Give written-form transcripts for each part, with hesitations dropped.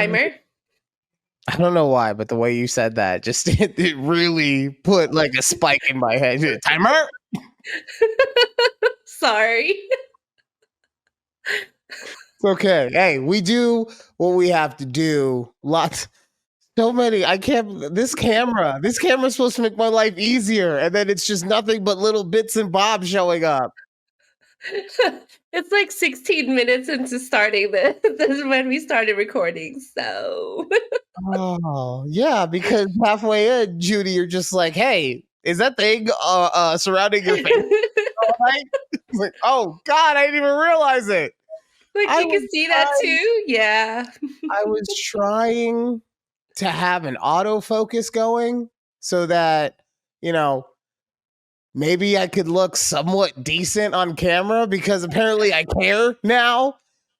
timer? I don't know why, but the way you said that just it really put like a spike in my head. Timer? Sorry. It's okay. Hey, we do what we have to do. So many. I can't. This camera's supposed to make my life easier, and then it's just nothing but little bits and bobs showing up. It's like 16 minutes into starting this. This is when we started recording. So, Oh, yeah, because halfway in, Judy, you're just like, "Hey, is that thing surrounding your face?" All right? Like, oh God, I didn't even realize it. like you can see that too. Yeah. I was trying to have an autofocus going so that, you know, maybe I could look somewhat decent on camera because apparently I care now.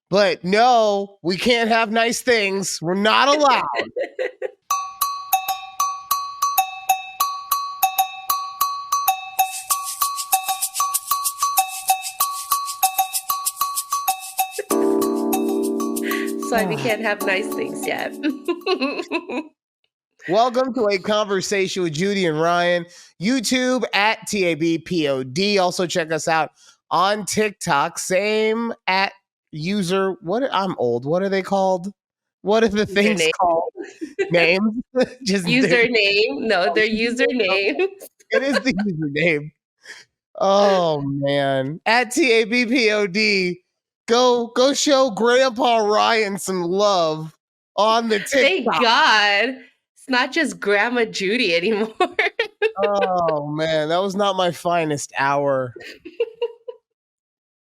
But no, we can't have nice things. We're not allowed. So we can't have nice things yet. Welcome to a conversation with Judy and Ryan. YouTube at TABPOD. Also check us out on TikTok. Same at user. I'm old. What are they called? What are the things called? Names? Just username. No, their username. It is the username. Oh man. At TABPOD. Go show Grandpa Ryan some love on the TikTok. Thank God. It's not just Grandma Judy anymore. Oh man, that was not my finest hour.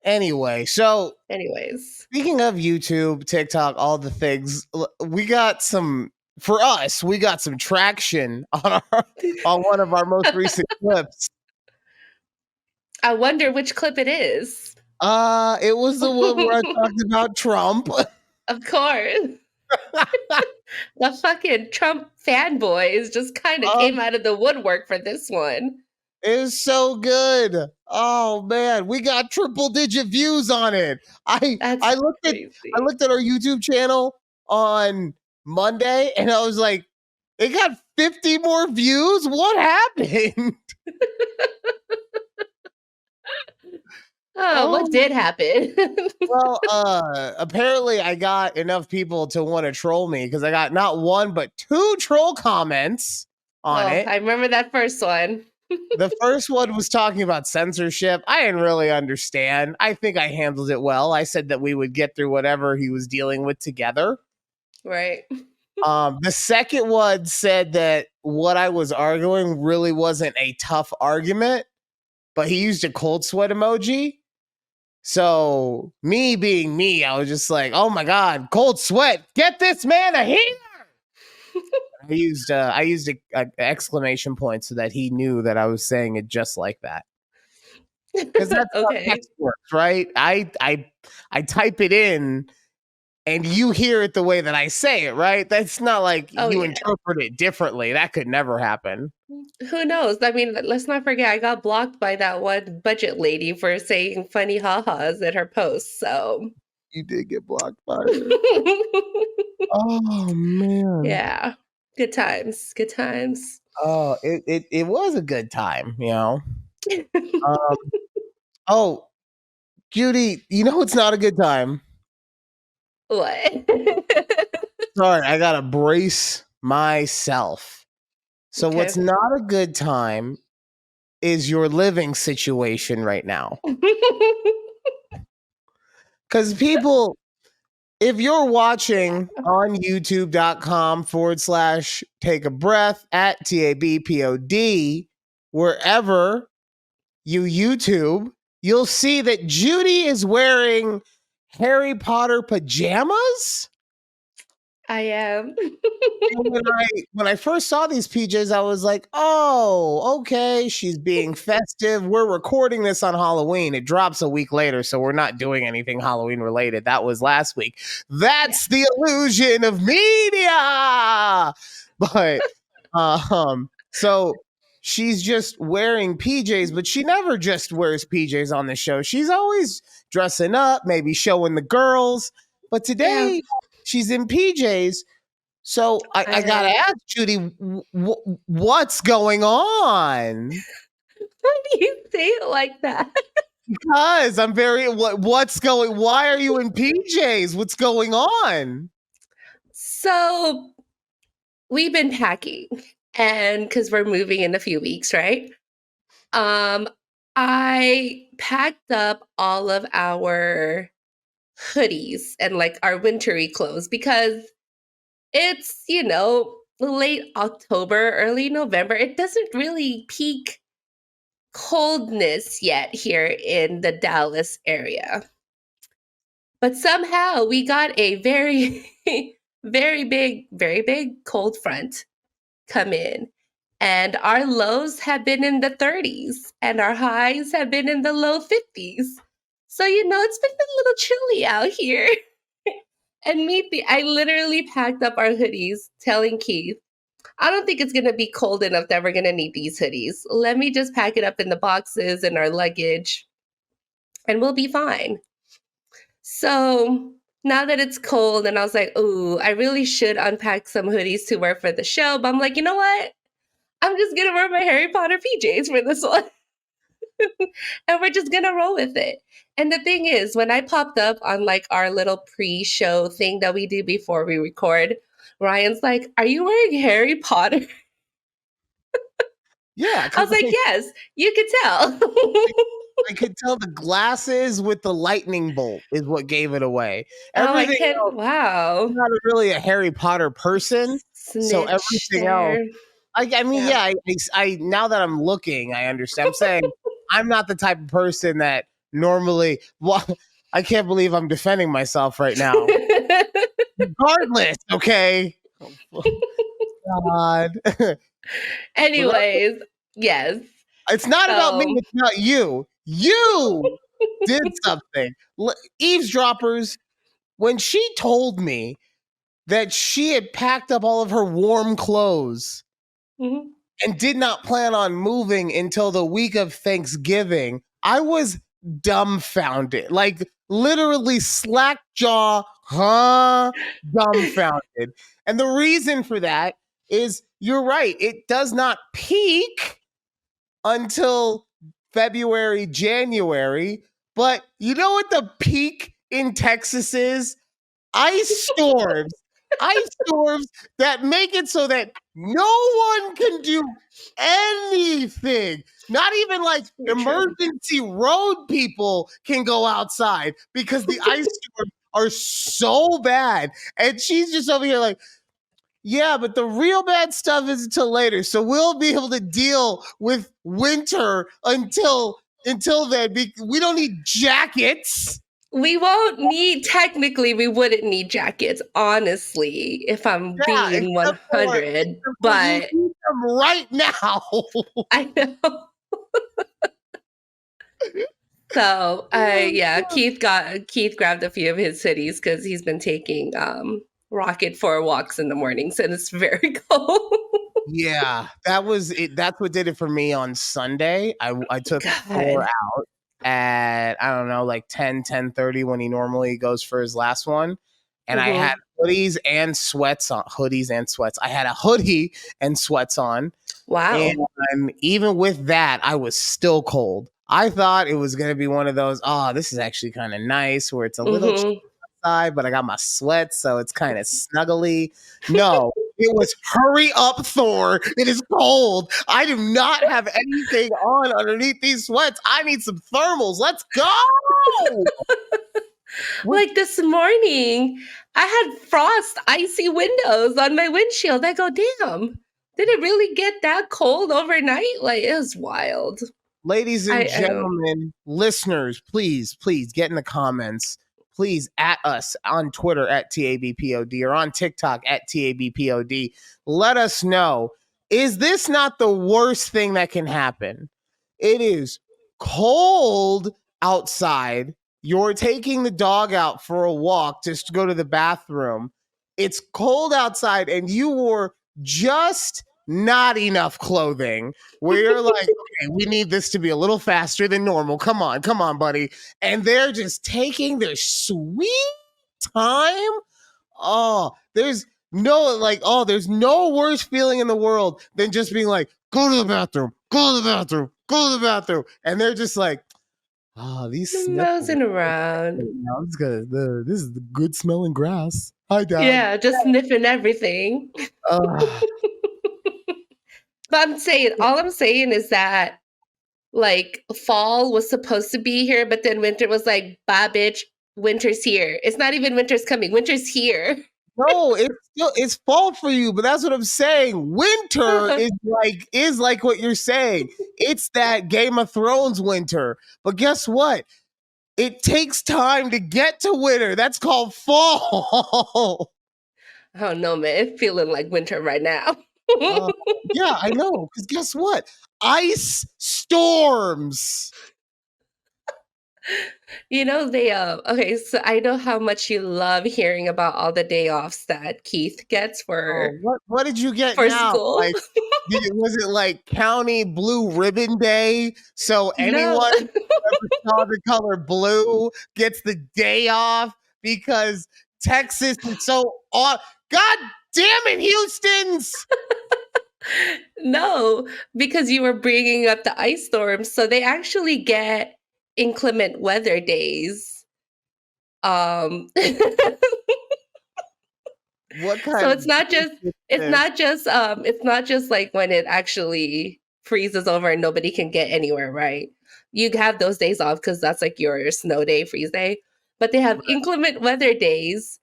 Anyways, speaking of YouTube, TikTok, all the things, we got some traction on one of our most recent clips. I wonder which clip it is. It was the one where I talked about Trump. Of course. The fucking Trump fanboys just kind of came out of the woodwork for this one. It was so good. Oh man, we got triple digit views on it. I looked at our YouTube channel on Monday and I was like, it got 50 more views. What happened? What did happen? Well, apparently I got enough people to want to troll me because I got not one but 2 troll comments on it. I remember that first one. The first one was talking about censorship. I didn't really understand. I think I handled it well. I said that we would get through whatever he was dealing with together. Right. The second one said that what I was arguing really wasn't a tough argument, but he used a cold sweat emoji. So me being me, I was just like, oh my God, cold sweat, get this man a heater. I used an exclamation point so that he knew that I was saying it just like that. Because that's how text works, right? I type it in and you hear it the way that I say it, right? That's not like you interpret it differently. That could never happen. Who knows? I mean, let's not forget, I got blocked by that one budget lady for saying funny ha-has at her post, so. You did get blocked by her. Oh, man. Yeah. Good times. Good times. Oh, it was a good time, you know? Oh, Judy, you know it's not a good time? What? Sorry, I gotta brace myself. So what's not a good time is your living situation right now. Because people, if you're watching on youtube.com/take a breath at TABPOD, wherever you YouTube, you'll see that Judy is wearing Harry Potter pajamas. I am. When I first saw these PJs, I was like, oh, okay, she's being festive. We're recording this on Halloween. It drops a week later, so we're not doing anything Halloween related. That was last week. That's the illusion of media. But so she's just wearing PJs, but she never just wears PJs on the show. She's always dressing up, maybe showing the girls. But today she's in PJs. So I I gotta know. ask Judy, what's going on? Why do you say it like that? Because I'm very what's going? Why are you in PJs? What's going on? So we've been packing, and because we're moving in a few weeks, right? Um, I packed up all of our hoodies and like our wintry clothes because it's, late October, early November. It doesn't really peak coldness yet here in the Dallas area. But somehow we got a very, very big cold front come in. And our lows have been in the 30s and our highs have been in the low 50s. So, it's been a little chilly out here. And I literally packed up our hoodies, telling Keith, I don't think it's going to be cold enough that we're going to need these hoodies. Let me just pack it up in the boxes and our luggage, and we'll be fine. So now that it's cold, and I was like, ooh, I really should unpack some hoodies to wear for the show. But I'm like, you know what? I'm just going to wear my Harry Potter PJs for this one. And we're just going to roll with it. And the thing is, when I popped up on like our little pre-show thing that we do before we record, Ryan's like, are you wearing Harry Potter? Yeah, I was like, yes, you could tell. I could tell the glasses with the lightning bolt is what gave it away. Oh, I Everything can't. else, I'm Wow. not really a Harry Potter person, so Snitch everything else. there. I mean, Yeah. yeah, I now that I'm looking, I understand. I'm saying I'm not the type of person that normally. Well, I can't believe I'm defending myself right now. Regardless, okay. Oh, God. Regardless, Anyways, yes. it's not about me. So, It's about you. You did something. Eavesdroppers. When she told me that she had packed up all of her warm clothes mhm. and did not plan on moving until the week of Thanksgiving, I was dumbfounded. Like literally slack jaw, huh? Dumbfounded. And the reason for that is you're right. It does not peak until February, January. But you know what the peak in Texas is? Ice storms. Ice storms that make it so that no one can do anything. Not even like Very true. emergency road people can go outside because the ice storms are so bad. And she's just over here like, yeah, but the real bad stuff is until later. So we'll be able to deal with winter until then. We don't need jackets. Technically, we wouldn't need jackets, honestly, if I'm Yeah, being 100. except for you But need them right now. I know. So, yeah, Keith grabbed a few of his hoodies because he's been taking Rocket for walks in the mornings, and it's very cold. Yeah, that was it. That's what did it for me on Sunday. I took Thor God. out at I don't know, like 10:30 when he normally goes for his last one. And I had Mhm. hoodies and sweats on hoodies and sweats. I had a hoodie and sweats on. And Wow. even with that, I was still cold. I thought it was going to be one of those, oh, this is actually kind of nice where it's a little chilly Mhm. outside, but I got my sweats, so it's kind of snuggly. No, it was hurry up, Thor. It is cold. I do not have anything on underneath these sweats. I need some thermals. Let's go. Which, Like this morning, I had frost, icy windows on my windshield. I go, damn, did it really get that cold overnight? Like, it was wild. ladies and I don't. gentlemen, listeners, please get in the comments. Please at us on Twitter at TABPOD or on TikTok at TABPOD. Let us know, is this not the worst thing that can happen? It is cold outside. You're taking the dog out for a walk just to go to the bathroom. It's cold outside and you wore just not enough clothing where you're like, okay, we need this to be a little faster than normal. Come on, buddy. And they're just taking their sweet time. Oh, there's there's no worse feeling in the world than just being like, go to the bathroom, go to the bathroom, go to the bathroom. And they're just like, oh, these sniffles. Mousing around. This is the good smelling grass. Hi, Dad. Yeah, just sniffing everything. Uh, But all I'm saying is that, like, fall was supposed to be here, but then winter was like, bye, bitch, winter's here. It's not even winter's coming, winter's here. no, it's fall for you, but that's what I'm saying. Winter is like what you're saying. It's that Game of Thrones winter. But guess what? It takes time to get to winter. That's called fall. I don't know, man. It's feeling like winter right now. Yeah, I know. Because guess what? Ice storms. You know, okay, so I know how much you love hearing about all the day offs that Keith gets Oh, for what did you get now? school. Like, was it like County Blue Ribbon Day? So anyone No. who ever saw the color blue gets the day off because Texas is so off. God damn it, Houston's! No, because you were bringing up the ice storms, so they actually get inclement weather days. What kind So of it's not just like when it actually freezes over and nobody can get anywhere, right? You have those days off because that's like your snow day, freeze day. But they have inclement weather days,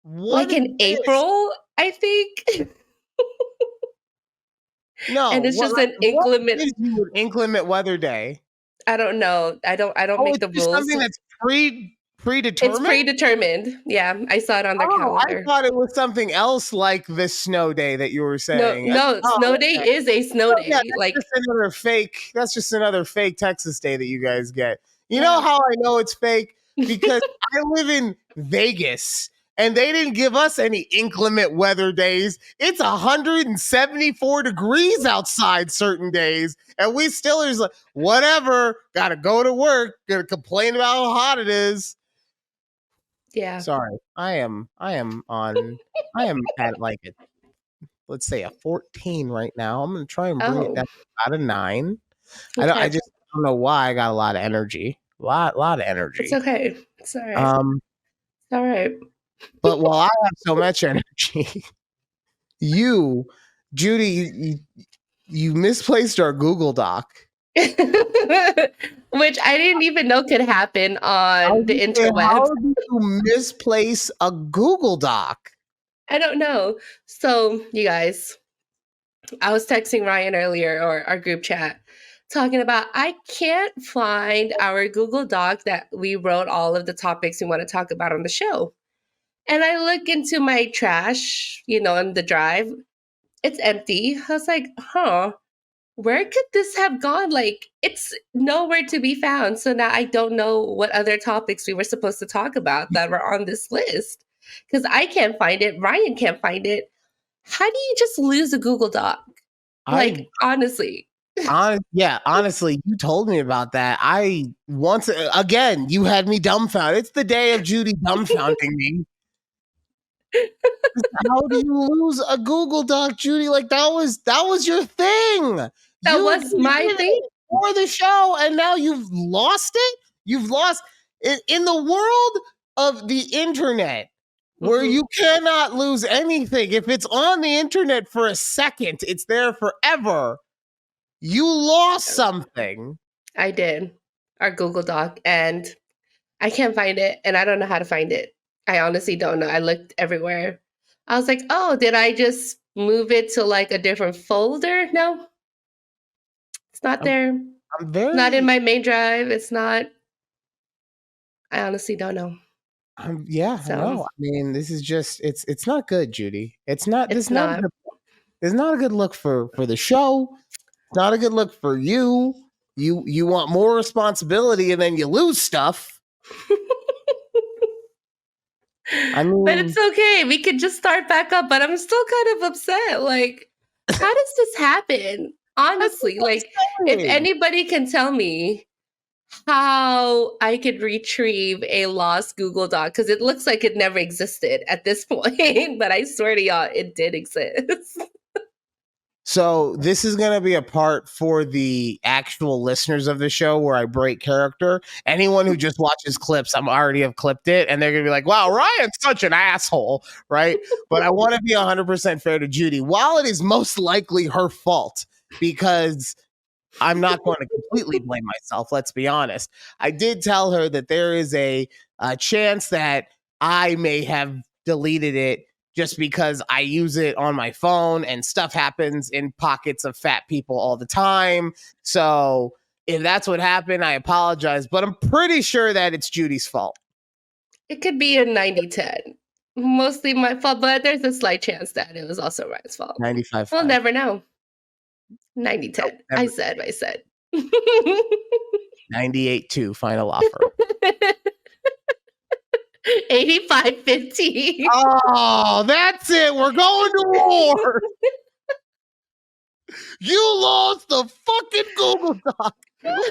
What like is in this? April, I think. No, And it's just an what inclement. gives you an inclement weather day? I don't know. I don't Oh, make it's the just rules. something that's It's predetermined? predetermined. Yeah, I saw it on their Oh, I calendar. thought it was something else like the snow day that you were No, saying. no, Oh, snow day okay. is a snow Oh, yeah, day. Like, that's just another fake Texas day that you guys get. You know yeah. how I know it's fake? Because I live in Vegas and they didn't give us any inclement weather days. It's 174 degrees outside certain days. And we still are just like, whatever, gotta go to work, gonna complain about how hot it is. Yeah. Sorry, I am at like let's say a 14 right now. I'm gonna try and bring it Oh, down to about a 9. I okay. just don't know why I got a lot of energy. Lot of It's energy. okay. It's all right. Um, All right. but while I have so much energy, you, Judy, you misplaced our Google Doc. Which I didn't even know could happen on the How interwebs. did you misplace a Google Doc? I don't know. So, you guys, I was texting Ryan earlier, or our group chat, talking about I can't find our Google Doc that we wrote all of the topics we want to talk about on the show. And I look into my trash, in the drive. It's empty. I was like, huh, where could this have gone? Like, it's nowhere to be found. So now I don't know what other topics we were supposed to talk about that were on this list because I can't find it. Ryan can't find it. How do you just lose a Google Doc? I Like, honestly. honestly, you told me about that. I once again, you had me dumbfounded. It's the day of Judy dumbfounding me. How do you lose a Google Doc, Judy? Like that was your thing. That You was my created thing. it for the show, and now you've lost it. You've lost in the world of the internet, where Mhm. you cannot lose anything. If it's on the internet for a second, it's there forever. You lost something. I did. Our Google Doc. And I can't find it. And I don't know how to find it. I honestly don't know. I looked everywhere. I was like, oh, did I just move it to like a different folder? No, it's not I'm, there. I'm Not in very my main drive. It's not. I honestly don't know. yeah, I So know. I mean, this is just it's not good, Judy. It's not it's this not a not. good it's not a good look for the show. It's not a good look for you. You want more responsibility and then you lose stuff. I But mean, it's okay. We could just start back up. But I'm still kind of upset. Like, how does this happen? that's Honestly, what like, I'm if saying. anybody can tell me how I could retrieve a lost Google Doc because it looks like it never existed at this point, but I swear to y'all, it did exist. So this is going to be a part for the actual listeners of the show where I break character. Anyone who just watches clips, I'm already have clipped it, and they're going to be like, "Wow, Ryan's such an asshole," right? But I want to be 100% fair to Judy. While it is most likely her fault, because I'm not going to completely blame myself. Let's be honest. I did tell her that there is a chance that I may have deleted it just because I use it on my phone and stuff happens in pockets of fat people all the time. So if that's what happened, I apologize, but I'm pretty sure that it's Judy's fault. It could be a 90-10. Mostly my fault, but there's a slight chance that it was also Ryan's fault. 95. We'll never know. 90-10. Nope, never. I said. 98-2, final offer. 85-15. Oh, that's it. We're going to war. You lost the fucking Google Doc.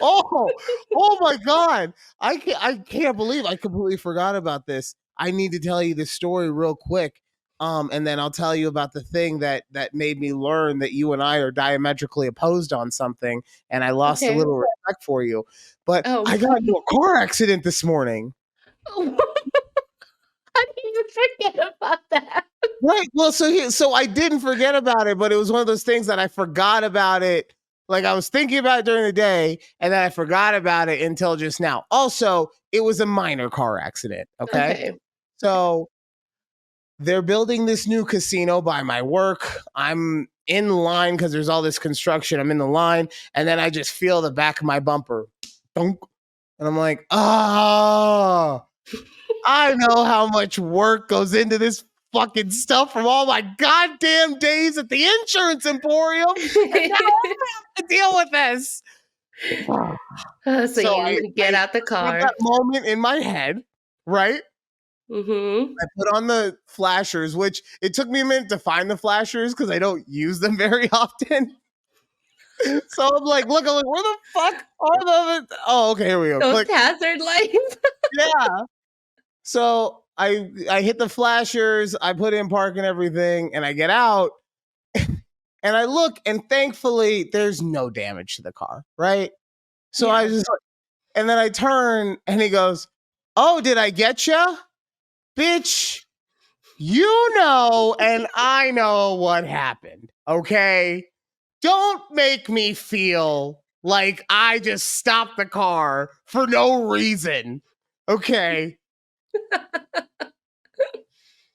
Oh my God. I can't believe I completely forgot about this. I need to tell you this story real quick. And then I'll tell you about the thing that made me learn that you and I are diametrically opposed on something, and I lost a little respect for you. But I got into a car accident this morning. How did you forget about that? Right. Well, so I didn't forget about it, but it was one of those things that I forgot about it. Like I was thinking about it during the day, and then I forgot about it until just now. Also, it was a minor car accident. Okay. So they're building this new casino by my work. I'm in line because there's all this construction. I'm in the line, and then I just feel the back of my bumper. Dunk. And I'm like, oh, I know how much work goes into this fucking stuff from all my goddamn days at the insurance emporium. And now I have to deal with this. So you get out the car. That moment in my head, right? Mm-hmm. I put on the flashers, which it took me a minute to find the flashers because I don't use them very often. So I'm like, look, where the fuck are the? Oh, okay, here we go. Those hazard lights. Yeah. So I hit the flashers, I put in park and everything, and I get out, and I look, and thankfully there's no damage to the car, right? So I just, and then I turn, and he goes, "Oh, did I get you, bitch? You know, and I know what happened. Okay, don't make me feel like I just stopped the car for no reason. Okay."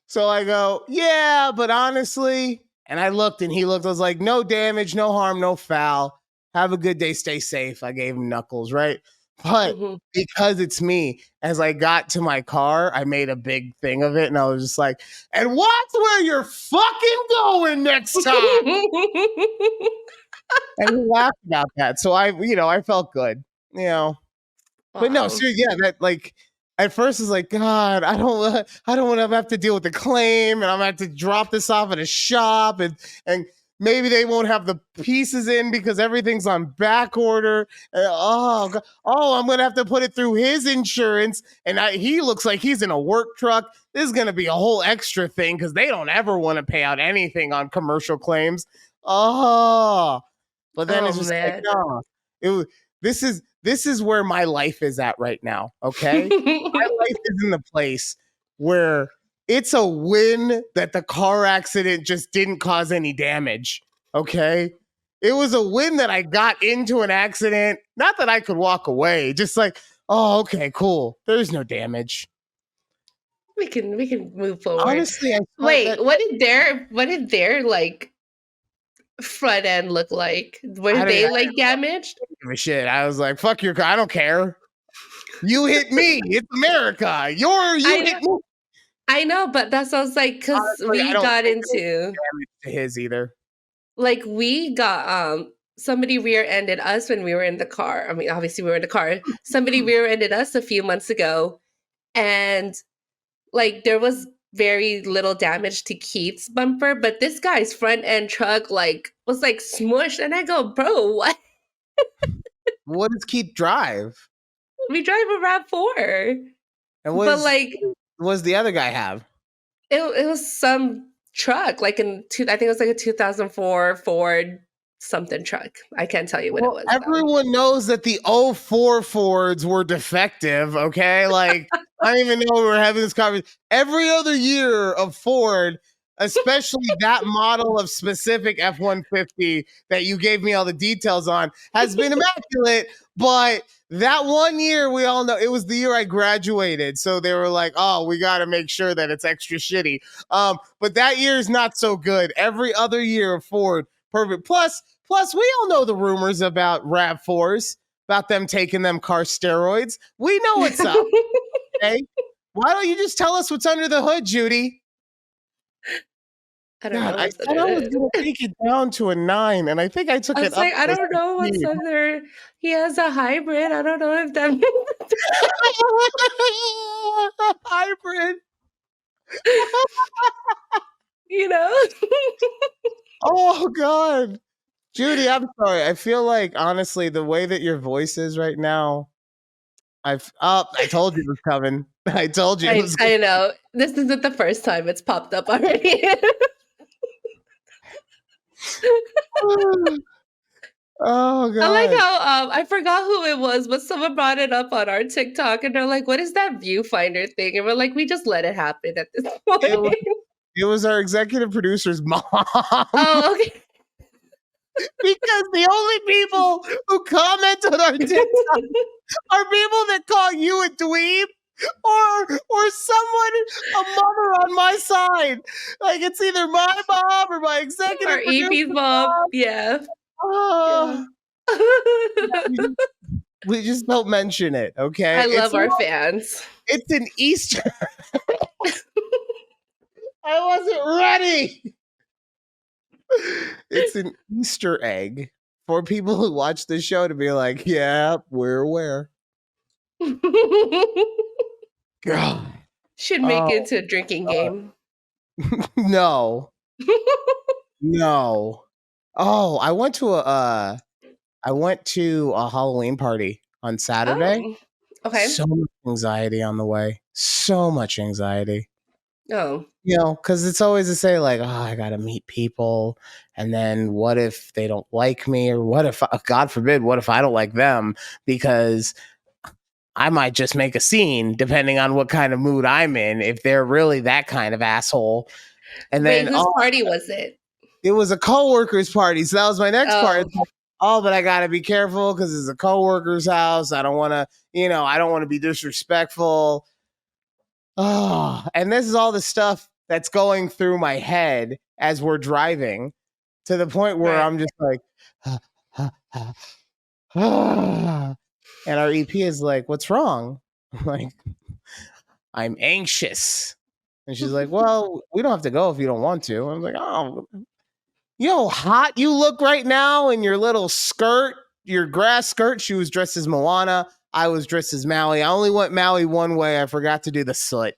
So I go, yeah, but honestly, and I looked and he looked, I was like, no damage, no harm, no foul. Have a good day, stay safe. I gave him knuckles, right? But because it's me, as I got to my car, I made a big thing of it. And I was just like, and watch where you're fucking going next time. And he laughed about that. So I felt good, But no, seriously, yeah, that like, at first it's like, God, I don't want to have to deal with the claim, and I'm gonna have to drop this off at a shop, and maybe they won't have the pieces in because everything's on back order. I'm gonna have to put it through his insurance, and he looks like he's in a work truck. This is gonna be a whole extra thing because they don't ever want to pay out anything on commercial claims. But then it's just like, no, this is where my life is at right now, okay? My life is in the place where it's a win that the car accident just didn't cause any damage, okay? It was a win that I got into an accident, not that I could walk away, just like, oh, okay, cool. There's no damage. We can move forward. Honestly, wait, what did their like front end look like? Were they like damaged? I didn't give a shit. I was like, fuck your car. I don't care. You hit me. It's America. You hit me. I know, but that's what I was like, because we got into damage to his either. Like we got somebody rear-ended us when we were in the car. I mean, obviously we were in the car. Somebody rear-ended us a few months ago, and like there was very little damage to Keith's bumper, but this guy's front end truck was like smushed, and I go, bro, what? What does Keith drive? We drive a RAV4. And But was like was the other guy have? it was some truck, like I think it was like a 2004 Ford something truck. I can't tell you what it Well, was though. everyone knows that the '04 Fords were defective, okay? Like, I don't even know we were having this conversation. Every other year of Ford, especially that model of specific F-150 that you gave me all the details on, has been immaculate. But that one year, we all know it was the year I graduated. So they were like, oh, we got to make sure that it's extra shitty. But that year is not so good. Every other year of Ford, perfect. Plus, we all know the rumors about RAV4s, about them taking them car steroids. We know what's up, okay? Why don't you just tell us what's under the hood, Judy? I don't God, know I what's said under I was the going to hood. take it down to a 9, and I think I took I it was up like, I to a don't know what's 16. under. He has a hybrid. I don't know if that Hybrid. you know. Oh, God. Judy, I'm sorry. I feel like, honestly, the way that your voice is right now, I told you it was coming. I told you it was I know. This isn't the first time it's popped up already. Oh, I like God. how I forgot who it was, but someone brought it up on our TikTok and they're like, what is that viewfinder thing? And we're like, we just let it happen at this It point. was, it was our executive producer's mom. Oh, okay. Because the only people who comment on our TikTok are people that call you a dweeb or someone, a mother on my side. Like it's either my mom or my Our executive producer's EP's mom. mom. Yeah. Yeah. Oh, we just don't mention it, okay? I love our fans. It's an Easter. I wasn't ready. It's an Easter egg for people who watch the show to be like, yeah, we're aware. God. Should make Oh, it to a drinking game. no. No. Oh, I went to a Halloween party on Saturday. Oh, okay. So much anxiety on the way. So much anxiety. Oh, Because it's always to say, like, oh, I got to meet people. And then what if they don't like me? Or what if, God forbid, what if I don't like them? Because I might just make a scene depending on what kind of mood I'm in if they're really that kind of asshole. And wait, then, whose oh, party was it? it was a coworker's party. So that was my next part. Oh, It's like, oh, but I got to be careful because it's a coworker's house. I don't want to, I don't want to be disrespectful. Oh, and this is all the stuff that's going through my head as we're driving to the point where right. I'm just like, and our EP is like, what's wrong? I'm like, I'm anxious. And she's like, well, we don't have to go if you don't want to. I'm like, oh, you know how hot you look right now in your little skirt, your grass skirt. She was dressed as Moana. I was dressed as Maui. I only went Maui one way. I forgot to do the soot.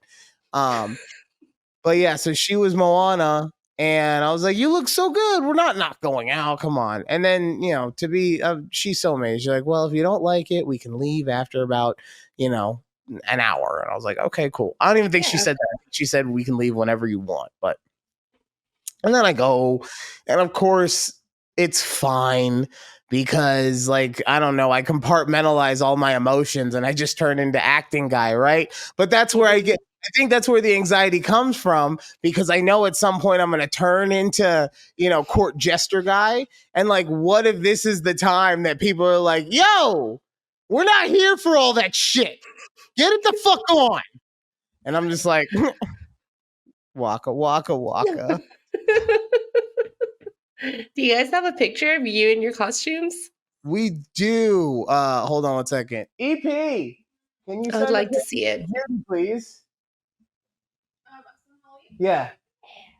Um, but yeah, so she was Moana, and I was like, "You look so good. We're not going out. Come on." And then she's so amazing. She's like, "Well, if you don't like it, we can leave after about you know an hour." And I was like, "Okay, cool." I don't even think she Yeah. said that. She said we can leave whenever you want, but. And then I go, and of course, it's fine because, like, I don't know, I compartmentalize all my emotions and I just turn into acting guy, right? But that's where Mhm. I think that's where the anxiety comes from because I know at some point I'm going to turn into, court jester guy. And, like, what if this is the time that people are like, yo, we're not here for all that shit. Get it the fuck on. And I'm just like, waka, waka, waka. Do you guys have a picture of you in your costumes? We do. Hold on one second. EP, can you I would send a like picture to see of it. Judy, please? Yeah.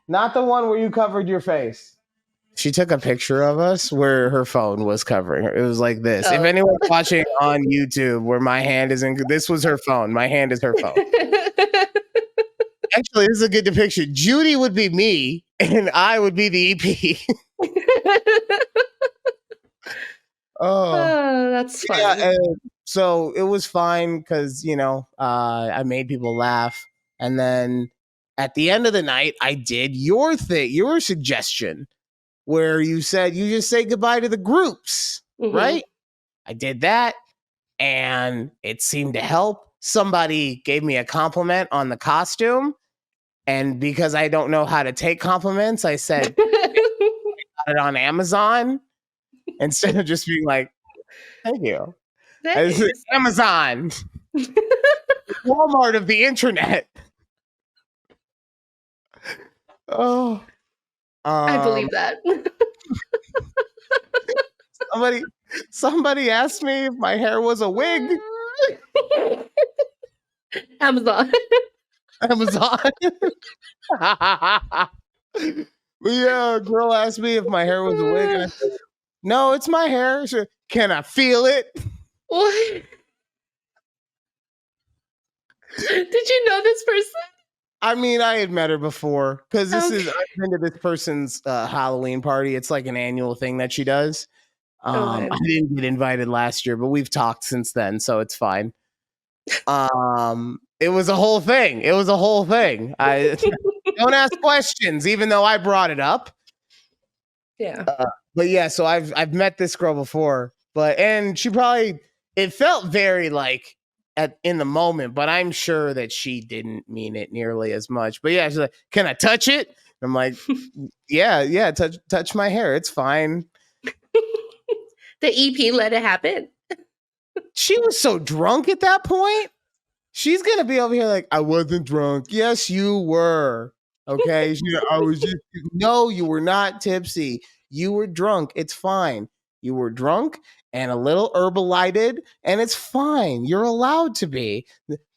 Not the one where you covered your face. She took a picture of us where her phone was covering her. It was like this. If Oh. anyone's watching on YouTube where my hand is in, this was her phone. My hand is her phone. Actually, this is a good depiction. Judy would be me, and I would be the EP. Oh. Oh, that's Yeah, fun. so it was fine because I made people laugh, and then at the end of the night, I did your thing, your suggestion, where you said you just say goodbye to the groups, Mhm. right? I did that, and it seemed to help. Somebody gave me a compliment on the costume, and because I don't know how to take compliments, I said got it on Amazon instead of just being like, "Thank you." I said, Nice. Amazon, Walmart of the internet. Oh, I um, believe that. somebody, somebody asked me if my hair was a wig. Amazon. Amazon. But yeah, a girl asked me if my hair was a wig, and I said, "No, it's my hair." She said, "Can I feel it?" What? Did you know this person? I mean, I had met her before because Okay. I've been to this person's Halloween party. It's like an annual thing that she does. Oh I man. didn't get invited last year, but we've talked since then, so it's fine. It was a whole thing. It was a whole thing. I don't ask questions, even though I brought it up. Yeah. But yeah, so I've met this girl before, and she probably it felt very like at in the moment, but I'm sure that she didn't mean it nearly as much. But yeah, she's like, "Can I touch it?" And I'm like, "Yeah, touch my hair. It's fine." The EP let it happen. She was so drunk at that point. She's gonna be over here like, "I wasn't drunk." Yes, you were. Okay, I was just no, you were not tipsy. You were drunk. It's fine. You were drunk and a little herbalighted, and it's fine. You're allowed to be.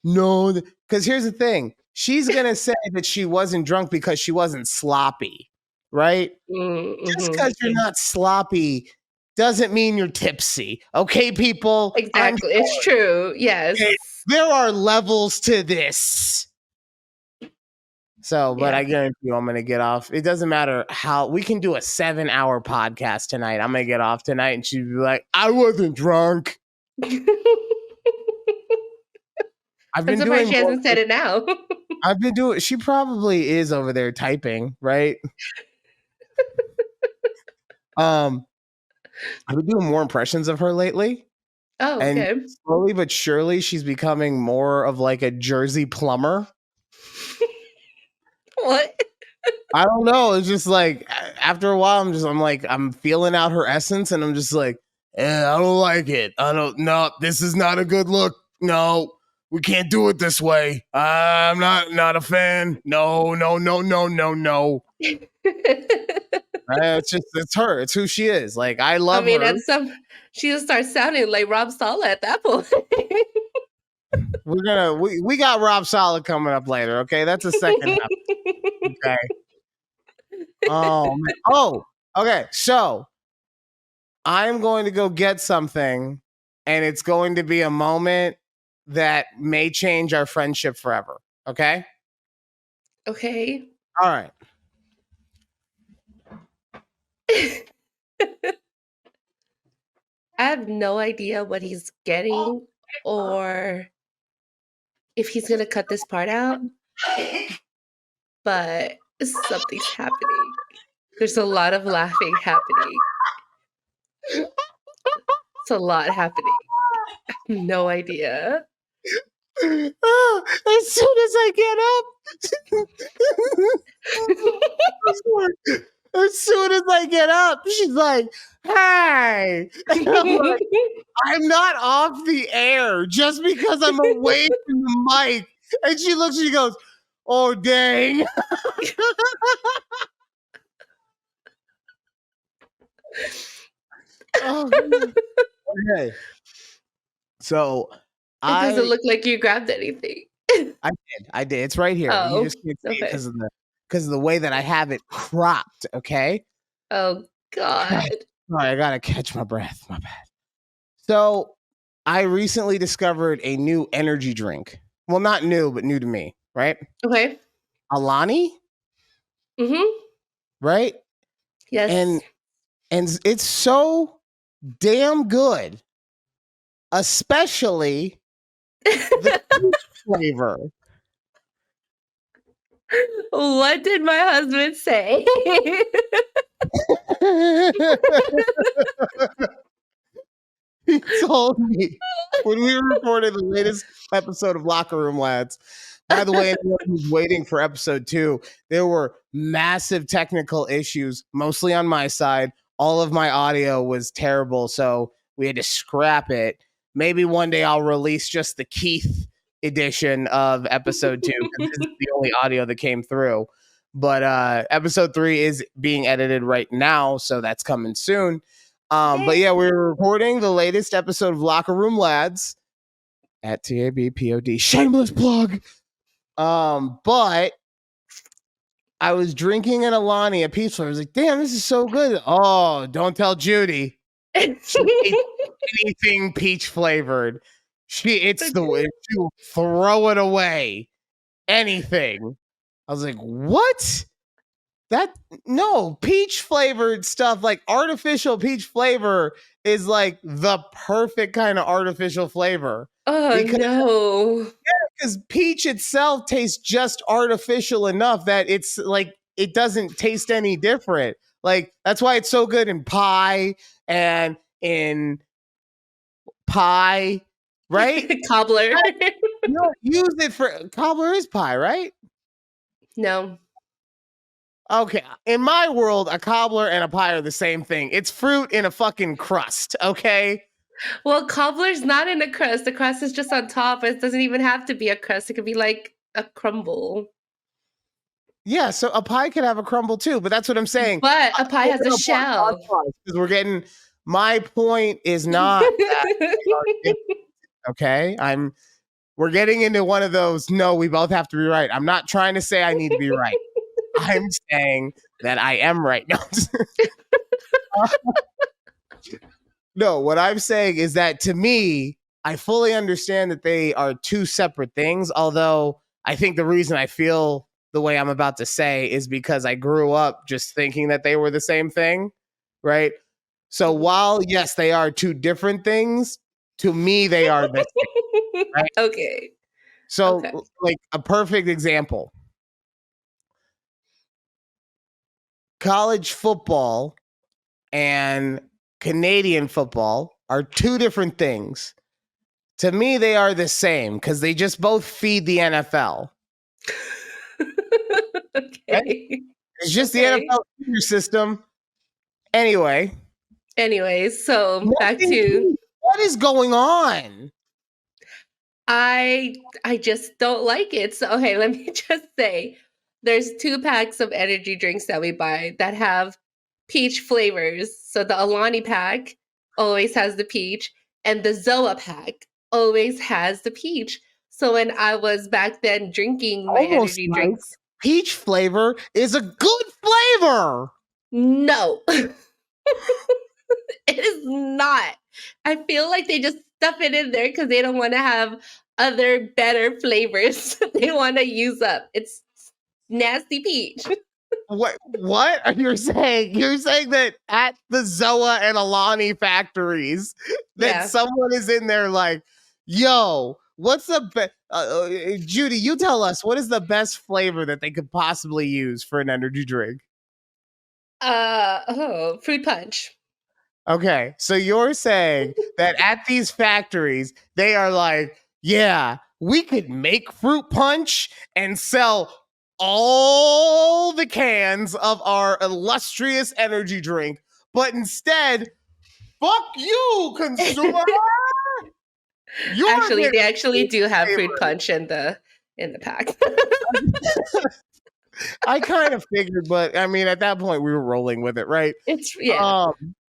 No, because here's the thing. She's gonna say that she wasn't drunk because she wasn't sloppy, right? Just Mm-hmm. because you're not sloppy doesn't mean you're tipsy. Okay, people? I'm Exactly. It's true. okay, Yes. there are levels to this. So, but Yeah. I guarantee you I'm gonna get off. It doesn't matter how we can do a 7-hour podcast tonight. I'm gonna get off tonight and she'd be like, I wasn't drunk. I've I'm been surprised doing she more hasn't said it now. I've been doing she probably is over there typing, right? Um, I've been doing more impressions of her lately. Oh, And okay. slowly but surely she's becoming more of like a Jersey plumber. What? I don't know. It's just like after a while, I'm feeling out her essence, and I'm just like, I don't like it. I don't. No, this is not a good look. No, we can't do it this way. I'm not a fan. No, no, no, no, no, no. It's her. It's who she is. Like I I love mean, her. at some she'll start sounding like Rob Sala at that point. We got Rob Solid coming up later. Okay, that's a second half. Okay. Oh man. Oh. Okay. So I'm going to go get something, and it's going to be a moment that may change our friendship forever. Okay? Okay. All right. I have no idea what he's getting or if he's gonna cut this part out, but something's happening. There's a lot of laughing happening. It's a lot happening. I have no idea. Oh, as soon as I get up, as soon as I get up, she's like, "Hey," and I'm like, "I'm not off the air just because I'm away from the mic." And she looks, she goes, "Oh dang!" Oh, okay. So It doesn't I look like you grabbed anything. I did. It's right here. You Oh, just can't see it okay. because of the way that I have it cropped. Okay. Oh All god. right, I gotta catch my breath. My bad. So I recently discovered a new energy drink. Well, not new, but new to me. Right? Okay. Alani. Mhm. Right? Yes. And it's so damn good. especially the peach flavor. What did my husband say? He told me when we recorded the latest episode of Locker Room Lads. By the way, anyone who's waiting for episode 2, there were massive technical issues, mostly on my side. All of my audio was terrible, so we had to scrap it. Maybe one day I'll release just the Keith edition of episode 2, because this is the only audio that came through. But episode 3 is being edited right now, so that's coming soon. But yeah, we're recording the latest episode of Locker Room Lads at TABPOD. Shameless plug. But I was drinking an Alani, a peach flavor. I was like, damn, this is so good. Oh, don't tell Judy. She hates anything peach flavored. It's the way she will throw it away. Anything. I was like, what? No, peach flavored stuff, like artificial peach flavor is like the perfect kind of artificial flavor. Oh, no. Because peach itself tastes just artificial enough that it's like it doesn't taste any different. Like that's why it's so good in pie and in pie, right? Cobbler. You don't use it for cobbler is pie, right? No. Okay, in my world, a cobbler and a pie are the same thing. It's fruit in a fucking crust, okay? Well, cobbler's not in a crust. The crust is just on top. It doesn't even have to be a crust. It could be like a crumble. Yeah, so a pie could have a crumble too, but that's what I'm saying. But a pie has a shell. Because we're getting, my point is not that, okay? We're getting into one of those, no, we both have to be right. I'm not trying to say I need to be right. I'm saying that I am right. No. No, what I'm saying is that to me, I fully understand that they are two separate things. Although I think the reason I feel the way I'm about to say is because I grew up just thinking that they were the same thing. Right. So while, yes, they are two different things, to me, they are the same. Right? Okay. So, Okay. like a perfect example. College football and Canadian football are two different things. To me, they are the same because they just both feed the NFL. Okay. Right? It's just the NFL system. Anyways, so back to what is going on? I just don't like it. So okay, let me just say there's 2 packs of energy drinks that we buy that have peach flavors. So the Alani pack always has the peach, and the Zoa pack always has the peach. So when I was back then drinking my energy drinks, peach flavor is a good flavor. No. It is not. I feel like they just stuff it in there because they don't want to have other better flavors they want to use up. It's nasty peach. What are you saying? You're saying that at the Zoa and Alani factories that someone is in there like, yo, what's the best? Judy, you tell us, what is the best flavor that they could possibly use for an energy drink? Fruit punch. Okay, so you're saying that at these factories, they are like, yeah, we could make fruit punch and sell all the cans of our illustrious energy drink, but instead, fuck you, consumer. They actually do have fruit punch in the pack. I kind of figured, but I mean, at that point, we were rolling with it, right?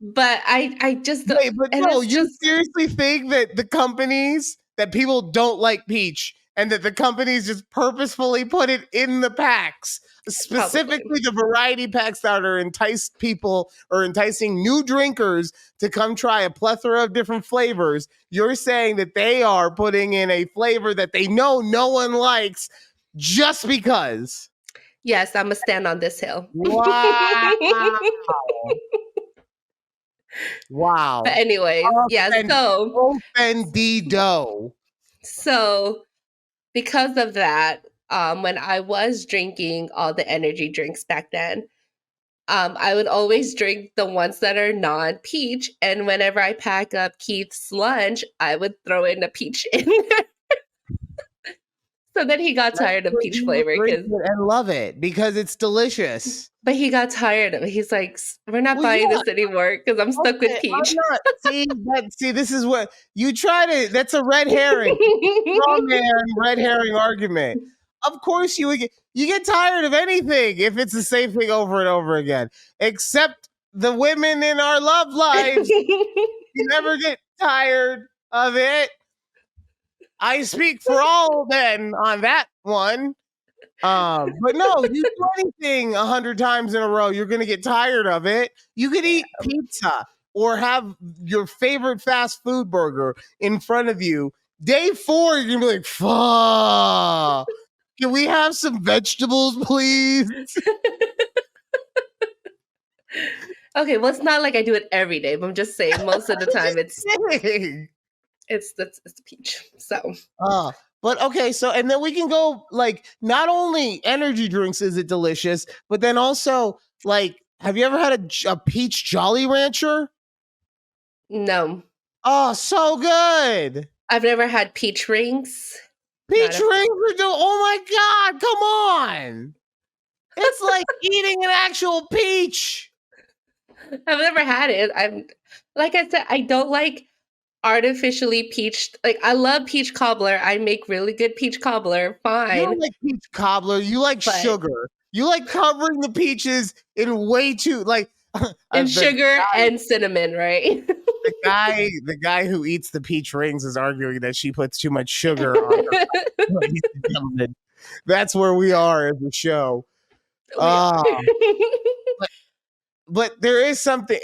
But I just wait, but no, you seriously think that the companies that people don't like peach and that the companies just purposefully put it in the packs, specifically the variety packs that are enticing new drinkers to come try a plethora of different flavors? You're saying that they are putting in a flavor that they know no one likes just because? Yes, I'm gonna stand on this hill. Wow. But Wow. anyways, yeah, Offen- Offendido. so because of that, when I was drinking all the energy drinks back then, I would always drink the ones that are non-peach, and whenever I pack up Keith's lunch, I would throw in a peach in there. So then he got That's tired of where peach you flavor drink because, it and love it because it's delicious. but he got tired of it. He's like, We're not Well, buying yeah, this anymore because I'm stuck with okay. I'm peach." not. See, this is what you try to. That's a red herring. Straw man, red herring argument. Of course, you get tired of anything if it's the same thing over and over again. Except the women in our love lives, you never get tired of it. I speak for all men on that one. But no, you do anything 100 times in a row, you're gonna get tired of it. You could eat pizza or have your favorite fast food burger in front of you. Day 4, you're gonna be like, "Fuck, can we have some vegetables, please?" Okay, well, it's not like I do it every day, but I'm just saying most of the time it's Dang. the peach. So Uh, but okay, so and then we can go like not only energy drinks is it delicious, but then also like have you ever had a peach Jolly Rancher? no, Oh, so good. I've never had peach rings. Not Peach a, rings are oh my god, come on. It's like eating an actual peach. I've never had it. I'm like I said, I don't like artificially peached. Like I love peach cobbler. I make really good peach cobbler, You don't fine, like peach cobbler, you like but sugar. You like covering the peaches in way too like in the sugar and cinnamon, right? the guy who eats the peach rings is arguing that she puts too much sugar on her. Ladies and gentlemen, that's where we are as a show. We are. Uh, but, but there is something.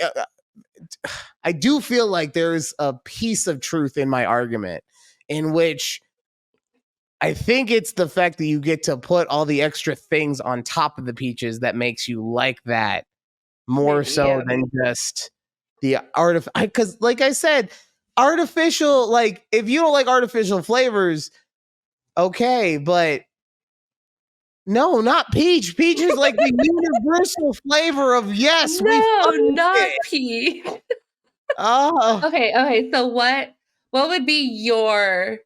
I do feel like there is a piece of truth in my argument, in which I think it's the fact that you get to put all the extra things on top of the peaches that makes you like that more Maybe, so yeah. than just the because like I said, artificial, like if you don't like artificial flavors, okay, but no, not peach. Peach is like the universal flavor of yes, we No, find not it. pea. Oh, Okay, so what would be your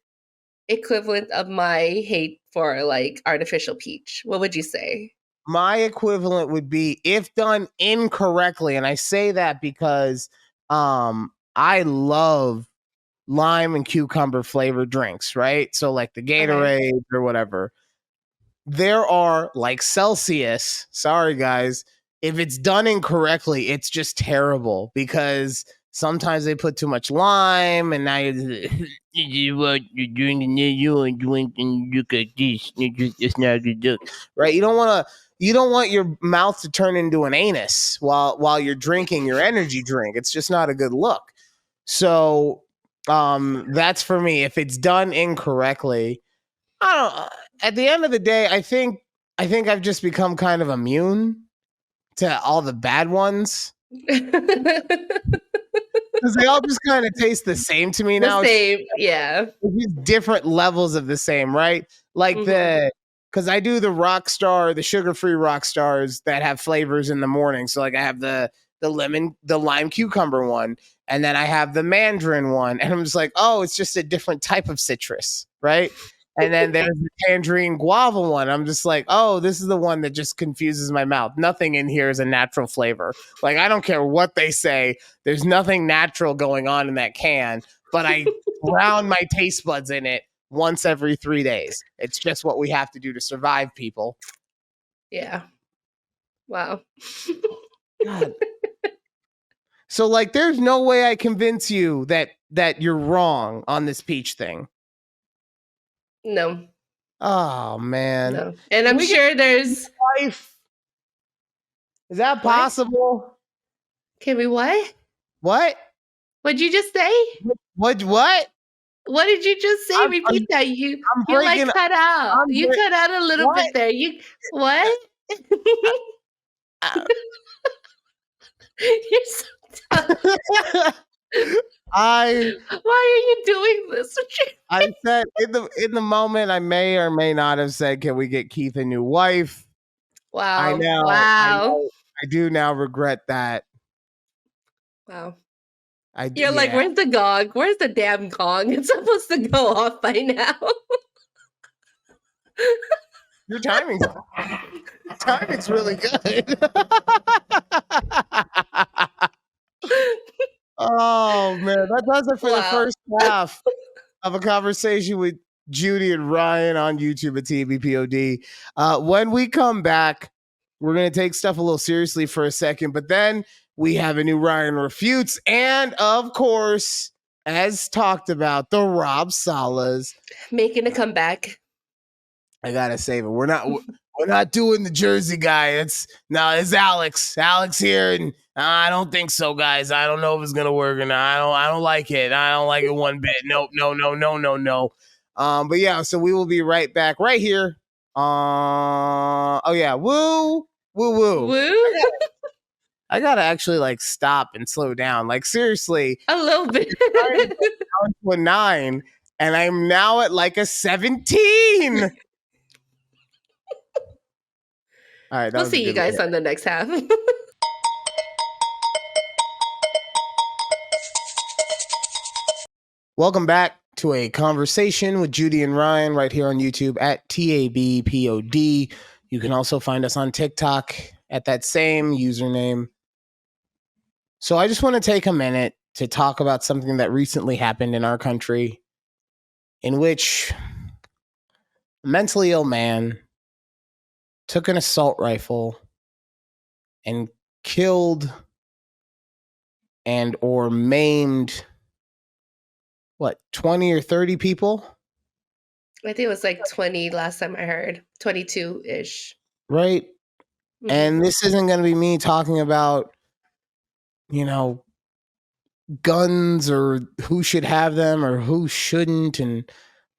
equivalent of my hate for like artificial peach? What would you say? my equivalent would be if done incorrectly, and I say that because I love lime and cucumber flavored drinks, right? So like the Okay. Gatorade or whatever. There are like Celsius. Sorry guys, if it's done incorrectly, it's just terrible because sometimes they put too much lime, and now you what you're drinking, you and drinking, look at this, it's not good, right? You don't want your mouth to turn into an anus while you're drinking your energy drink. It's just not a good look. So that's for me. If it's done incorrectly, I don't. At the end of the day, I think I've just become kind of immune to all the bad ones The because they all just kind of taste the same to me now. same, yeah. It's just different levels of the same, right? Like Mhm. because I do the Rockstar, the sugar-free Rockstars that have flavors in the morning. So like I have the lime cucumber one, and then I have the mandarin one, and I'm just like, oh, it's just a different type of citrus, right? And then there's the tangerine guava one. I'm just like, oh, this is the one that just confuses my mouth. Nothing in here is a natural flavor. Like I don't care what they say. There's nothing natural going on in that can, but I drown my taste buds in it once every 3 days. It's just what we have to do to survive, people. Yeah. Wow. God. So like there's no way I convince you that you're wrong on this peach thing. No, Oh man. no. And Can I'm we get sure there's life? Is that what? possible? Can we what? What? What'd you just say? What? What did you just say? I'm Repeat that. You I'm you like breaking cut out. I'm You bre- cut out a little what? bit there. You what? Uh, You're so dumb. I Why are you doing this? I said in the moment I may or may not have said, "Can we get Keith a new wife?" Wow. Wow. I do now regret that. Wow. You're like, Yeah. where's the gong? Where's the damn gong? It's supposed to go off by now. Your timing's really good. Oh man, that does it for the Wow. first half of a conversation with Judy and Ryan on YouTube at TBPOD. When we come back, we're going to take stuff a little seriously for a second, but then we have a new Ryan Refutes, and of course, as talked about, the Rob Salas. Making a comeback. I gotta save it. We're not doing the Jersey guy. It's Alex. Alex here, and I don't think so, guys. I don't know if it's gonna work or not. I don't like it. I don't like it one bit. Nope, no. But yeah, so we will be right back right here. Oh yeah, woo. Woo. I gotta actually like stop and slow down. Like seriously, A little bit. down to a 9, and I'm now at like a 17. All right, We'll see you guys on the next half. Welcome back to a conversation with Judy and Ryan right here on YouTube at TABPOD. You can also find us on TikTok at that same username. So I just want to take a minute to talk about something that recently happened in our country in which a mentally ill man took an assault rifle and killed and or maimed 20 or 30 people? I think it was like 20 last time I heard. 22-ish. Right? Mhm. And this isn't going to be me talking about, guns or who should have them or who shouldn't and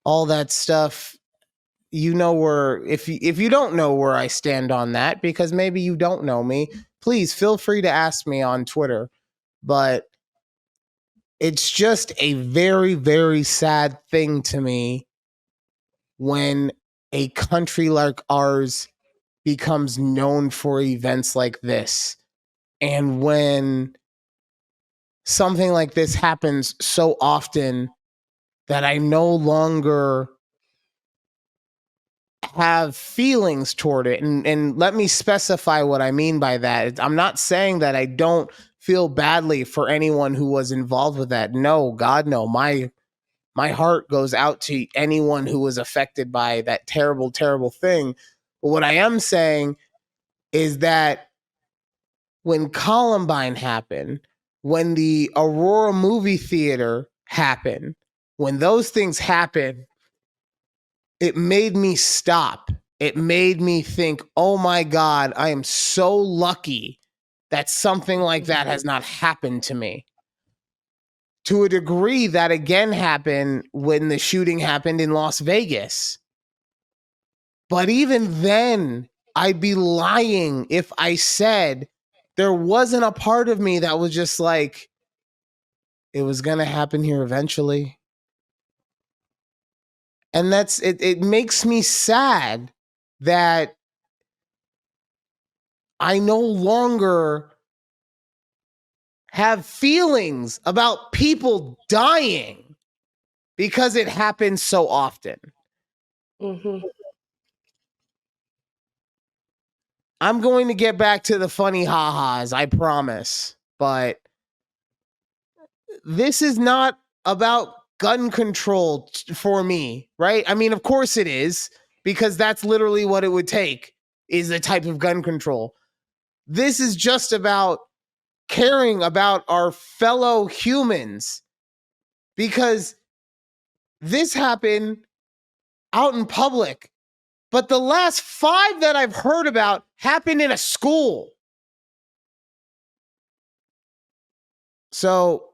all that stuff. You know where if you don't know where I stand on that, because maybe you don't know me, please feel free to ask me on Twitter. But it's just a very, very sad thing to me when a country like ours becomes known for events like this. And when something like this happens so often that I no longer have feelings toward it. And let me specify what I mean by that. I'm not saying that I don't feel badly for anyone who was involved with that. No, God, no. My heart goes out to anyone who was affected by that terrible, terrible thing. But what I am saying is that when Columbine happened, when the Aurora movie theater happened, when those things happened, it made me stop. It made me think, oh my God, I am so lucky that something like that has not happened to me. To a degree, that again happened when the shooting happened in Las Vegas. But even then, I'd be lying if I said there wasn't a part of me that was just like, it was going to happen here eventually. And that's it. It makes me sad that I no longer have feelings about people dying because it happens so often. Mm-hmm. I'm going to get back to the funny ha-has, I promise. But this is not about gun control for me, right? I mean, of course it is, because that's literally what it would take, is a type of gun control. This is just about caring about our fellow humans, because this happened out in public. But the last 5 that I've heard about happened in a school. So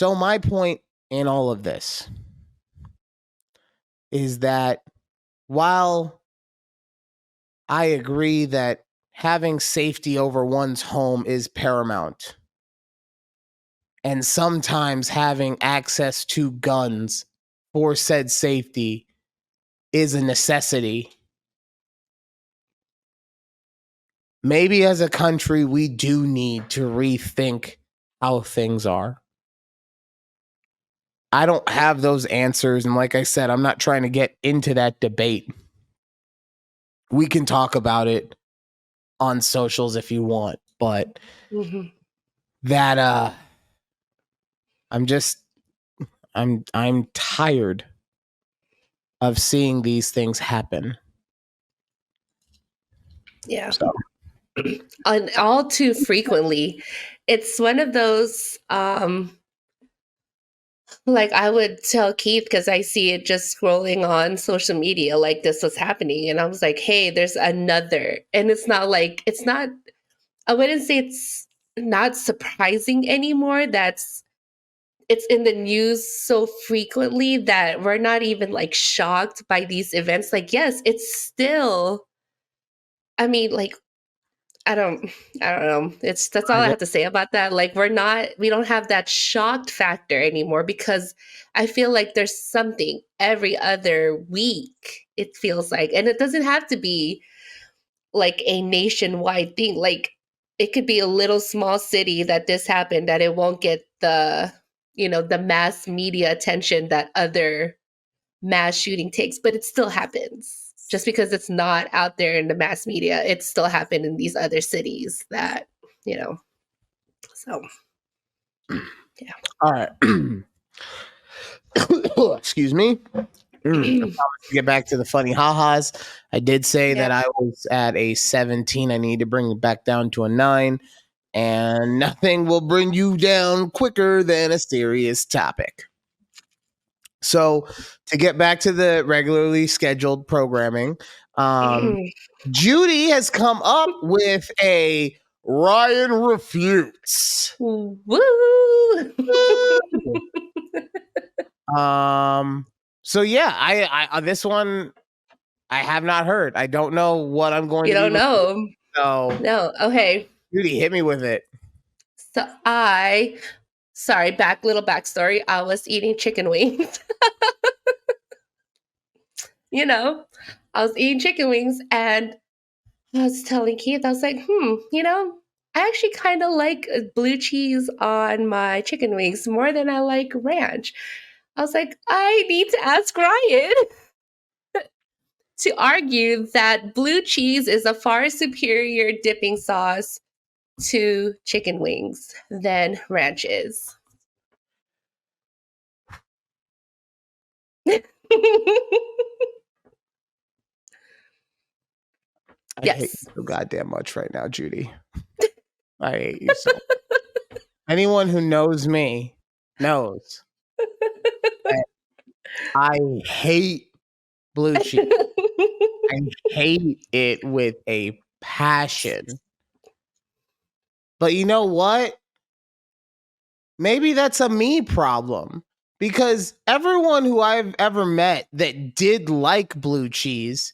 my point in all of this is that while I agree that having safety over one's home is paramount. And sometimes having access to guns for said safety is a necessity. Maybe as a country, we do need to rethink how things are. I don't have those answers. And like I said, I'm not trying to get into that debate. We can talk about it on socials if you want, but that I'm tired of seeing these things happen. Yeah. So. And all too frequently. It's one of those like I would tell Keith, because I see it just scrolling on social media, like this was happening. And I was like, hey, there's another. And it's not, I wouldn't say it's not surprising anymore. It's in the news so frequently that we're not even like shocked by these events. Like, yes, it's still, I mean, like, I don't know. That's all I have to say about that. Like, we don't have that shocked factor anymore, because I feel like there's something every other week, it feels like. And it doesn't have to be like a nationwide thing. Like, it could be a little small city that this happened, that it won't get the mass media attention that other mass shooting takes, but it still happens. Just because it's not out there in the mass media, it still happened in these other cities that, so, yeah. All right. Excuse me. Get back to the funny ha-has. I did say that I was at a 17. I need to bring it back down to a 9. And nothing will bring you down quicker than a serious topic. So to get back to the regularly scheduled programming, Judy has come up with a Ryan refutes. Woo! So yeah, I this one I have not heard. I don't know what I'm going to. You don't know? No. Okay. Judy, hit me with it. So little backstory. I was eating chicken wings. I was eating chicken wings, and I was telling Keith, I was like, I actually kind of like blue cheese on my chicken wings more than I like ranch. I was like, I need to ask Ryan to argue that blue cheese is a far superior dipping sauce to chicken wings than ranch is. I hate you so goddamn much right now, Judy. I hate you so. Anyone who knows me knows I hate blue cheese. I hate it with a passion. But you know what? Maybe that's a me problem, because everyone who I've ever met that did like blue cheese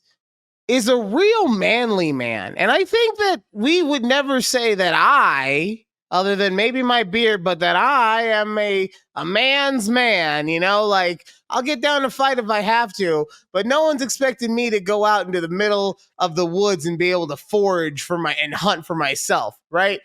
is a real manly man. And I think that we would never say that I, other than maybe my beard, but that I am a man's man, like I'll get down to fight if I have to, but no one's expecting me to go out into the middle of the woods and be able to forage and hunt for myself, right?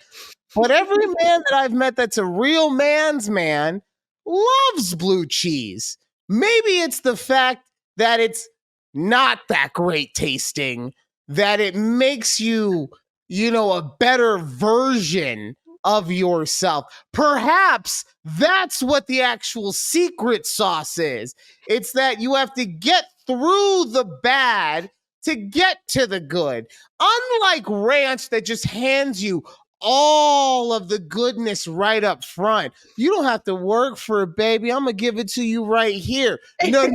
But every man that I've met that's a real man's man loves blue cheese. Maybe it's the fact that it's not that great tasting, that it makes you, a better version of yourself. Perhaps that's what the actual secret sauce is. It's that you have to get through the bad to get to the good. Unlike ranch that just hands you all of the goodness right up front. You don't have to work for it, baby. I'm going to give it to you right here. No.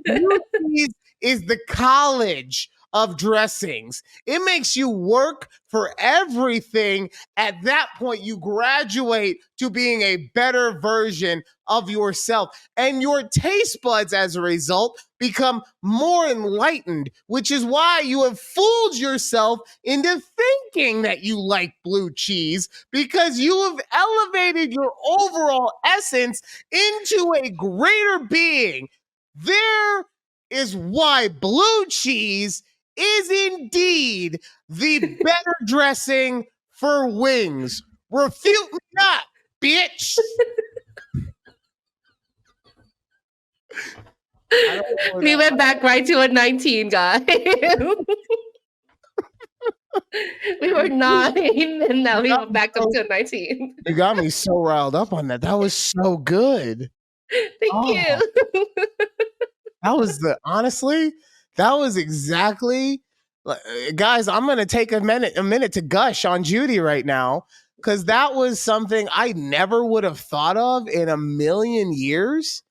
Blue cheese is the college of dressings. It makes you work for everything. At that point, you graduate to being a better version of yourself. And your taste buds, as a result, become more enlightened, which is why you have fooled yourself into thinking that you like blue cheese, because you have elevated your overall essence into a greater being. There is why blue cheese is indeed the better dressing for wings. Refute me not, bitch. We went back right to a 19, guys. We were 9, and now we went back up to a 19. You got me so riled up on that. That was so good. Thank you. Honestly, that was exactly, guys, I'm going to take a minute to gush on Judy right now, because that was something I never would have thought of in a million years.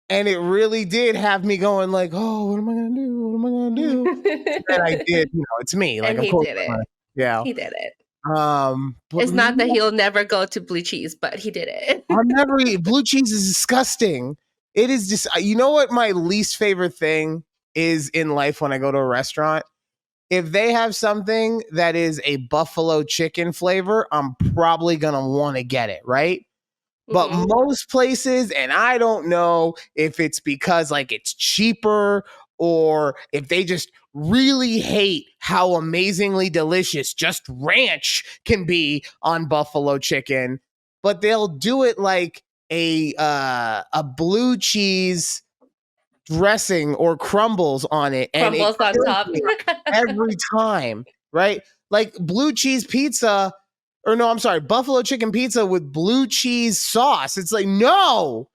And it really did have me going like, oh, what am I going to do? What am I going to do? And I did, it's me. Like, And of he course, did it. Yeah. He did it. But It's not that he'll never go to blue cheese, but he did it. I'll never eat blue cheese. Is disgusting. It is just, you know what my least favorite thing is in life when I go to a restaurant? If they have something that is a buffalo chicken flavor, I'm probably going to want to get it, right? But most places, and I don't know if it's because like it's cheaper or if they just really hate how amazingly delicious just ranch can be on buffalo chicken, but they'll do it like a blue cheese dressing or crumbles on it, and Crumbles on top every time, right? Like blue cheese pizza, or no, I'm sorry, buffalo chicken pizza with blue cheese sauce. It's like, no.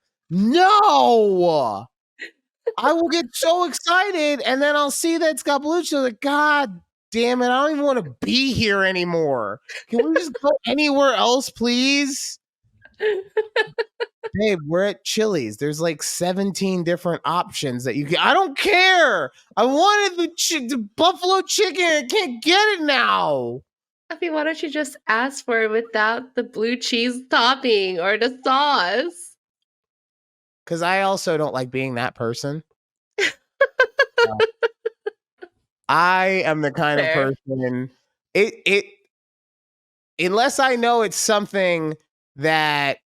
I will get so excited, and then I'll see that it's got blue cheese. Like, God damn it, I don't even want to be here anymore. Can we just go anywhere else, please? Babe, we're at Chili's. There's like 17 different options that you can. I don't care. I wanted the buffalo chicken. I can't get it now. I mean, why don't you just ask for it without the blue cheese topping or the sauce? Because I also don't like being that person. I am the kind of person. It unless I know it's something that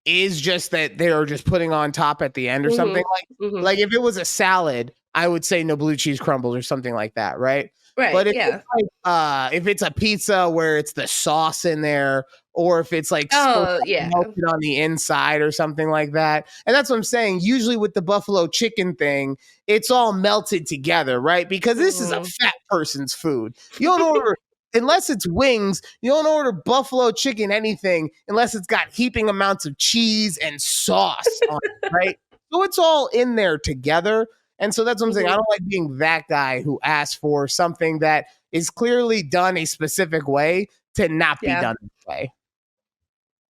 is just that they're just putting on top at the end or something, like if it was a salad, I would say no blue cheese crumbles or something like that, right? Right. But if yeah. it's like, if it's a pizza where it's the sauce in there, or if it's like melted on the inside or something like that, and that's what I'm saying. Usually with the buffalo chicken thing, it's all melted together, right? Because this is a fat person's food. You don't order. Unless it's wings, you don't order buffalo chicken anything unless it's got heaping amounts of cheese and sauce on it, right? So it's all in there together. And so that's what I'm saying. I don't like being that guy who asks for something that is clearly done a specific way to not be done this way.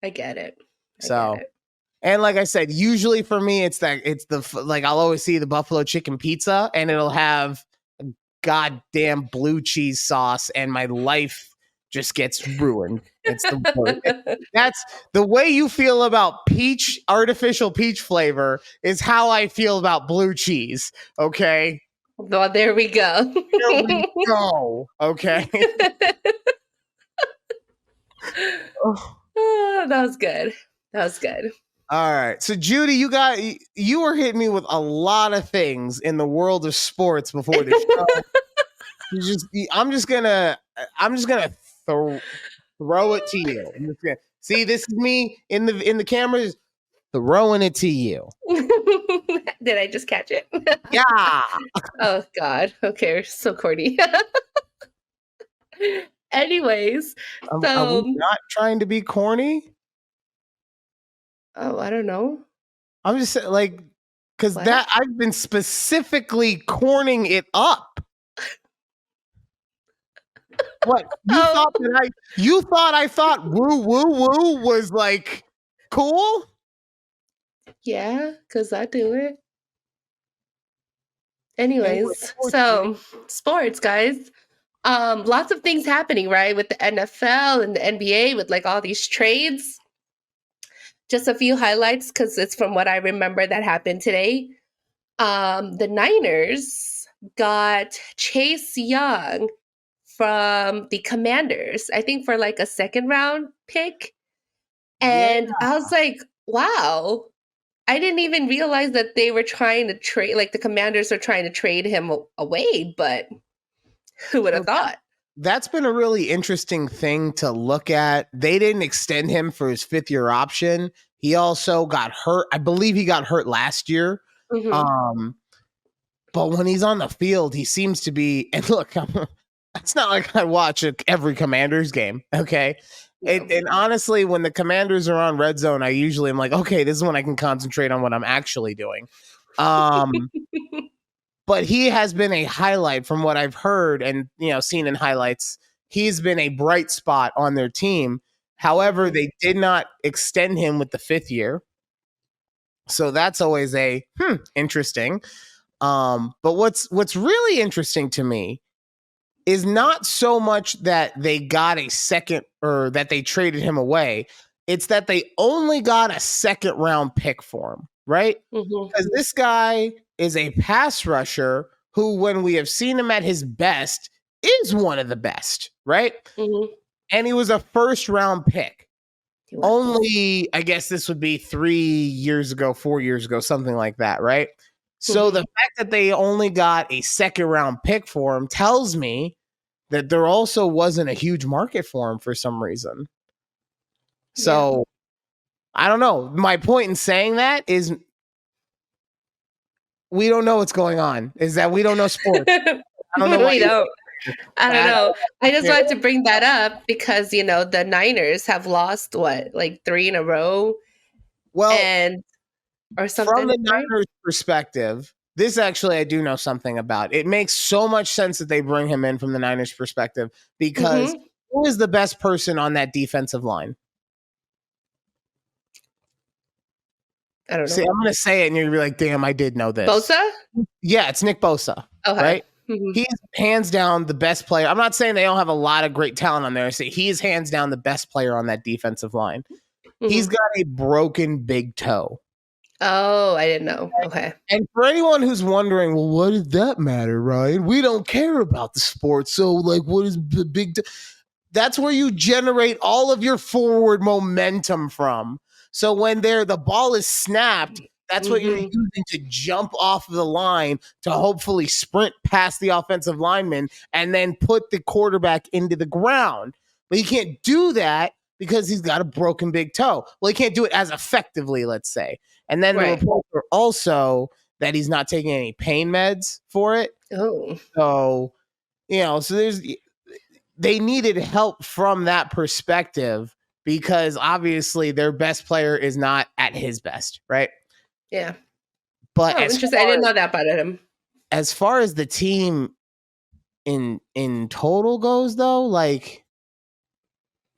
I get it. And like I said, usually for me, I'll always see the buffalo chicken pizza and it'll have goddamn blue cheese sauce, and my life just gets ruined. It's the worst. That's the way you feel about artificial peach flavor is how I feel about blue cheese. Okay. Well, there we go. There we go. Okay. Oh, that was good. All right. So Judy, you were hitting me with a lot of things in the world of sports before the show. I'm just gonna throw it to you. See, this is me in the camera, just throwing it to you. Did I just catch it? Yeah. Oh God. Okay, so corny. Anyways, are we not trying to be corny? Oh, I don't know. I'm just like, because I've been specifically corning it up. What you thought I thought woo woo woo was like cool? Yeah, because I do it. Anyway, Anyways, sports, dude. so sports, guys. Lots of things happening, right? With the NFL and the NBA, with like all these trades. Just a few highlights because it's from what I remember that happened today. The Niners got Chase Young from the Commanders, I think for like a second round pick. Yeah. And I was like, wow, I didn't even realize that they were trying to trade, like the Commanders are trying to trade him away, but who would So have thought? that's been a really interesting thing to look at. They didn't extend him for his 5th-year option. He also got hurt. I believe he got hurt last year. Mm-hmm. Um, but when he's on the field, he seems to be. And look, it's not like I watch every Commanders game. Okay. Yeah. And honestly, when the Commanders are on red zone, I usually am like, okay, this is when I can concentrate on what I'm actually doing. But he has been a highlight from what I've heard and seen in highlights. He's been a bright spot on their team. However, they did not extend him with the 5th year. So that's always a interesting. But what's really interesting to me is not so much that they got a second or that they traded him away. It's that they only got a second round pick for him, right? Because this guy is a pass rusher who, when we have seen him at his best, is one of the best, right? Mm-hmm. And he was a first round pick. He was. Only, I guess this would be 3 years ago, 4 years ago, something like that, right? So the fact that they only got a second round pick for him tells me that there also wasn't a huge market for him for some reason. So I don't know. My point in saying that is we don't know what's going on. Is that we don't know sports. I don't know why. We don't. I don't know. I just wanted to bring that up because the Niners have lost like 3 in a row, Well, and or something. from the right? Niners' perspective, this actually I do know something about. It makes so much sense that they bring him in from the Niners' perspective because who is the best person on that defensive line? I don't know. See, I'm going to say it and you're going to be like, damn, I did know this. Bosa? Yeah, it's Nick Bosa. Okay. Right? He's hands down the best player. I'm not saying they don't have a lot of great talent on there. I say he's hands down the best player on that defensive line. He's got a broken big toe. Oh, I didn't know. Okay. And for anyone who's wondering, well, what does that matter, Ryan? We don't care about the sport. So, like, what is the big toe? That's where you generate all of your forward momentum from. So when the ball is snapped, that's what you're using to jump off of the line to hopefully sprint past the offensive lineman and then put the quarterback into the ground. But he can't do that because he's got a broken big toe. Well, he can't do it as effectively, let's say. And then the reports are also that he's not taking any pain meds for it. Oh. So, they needed help from that perspective because obviously their best player is not at his best, right? Yeah. But interesting. I didn't know that about him. As far as the team in total goes, though, like,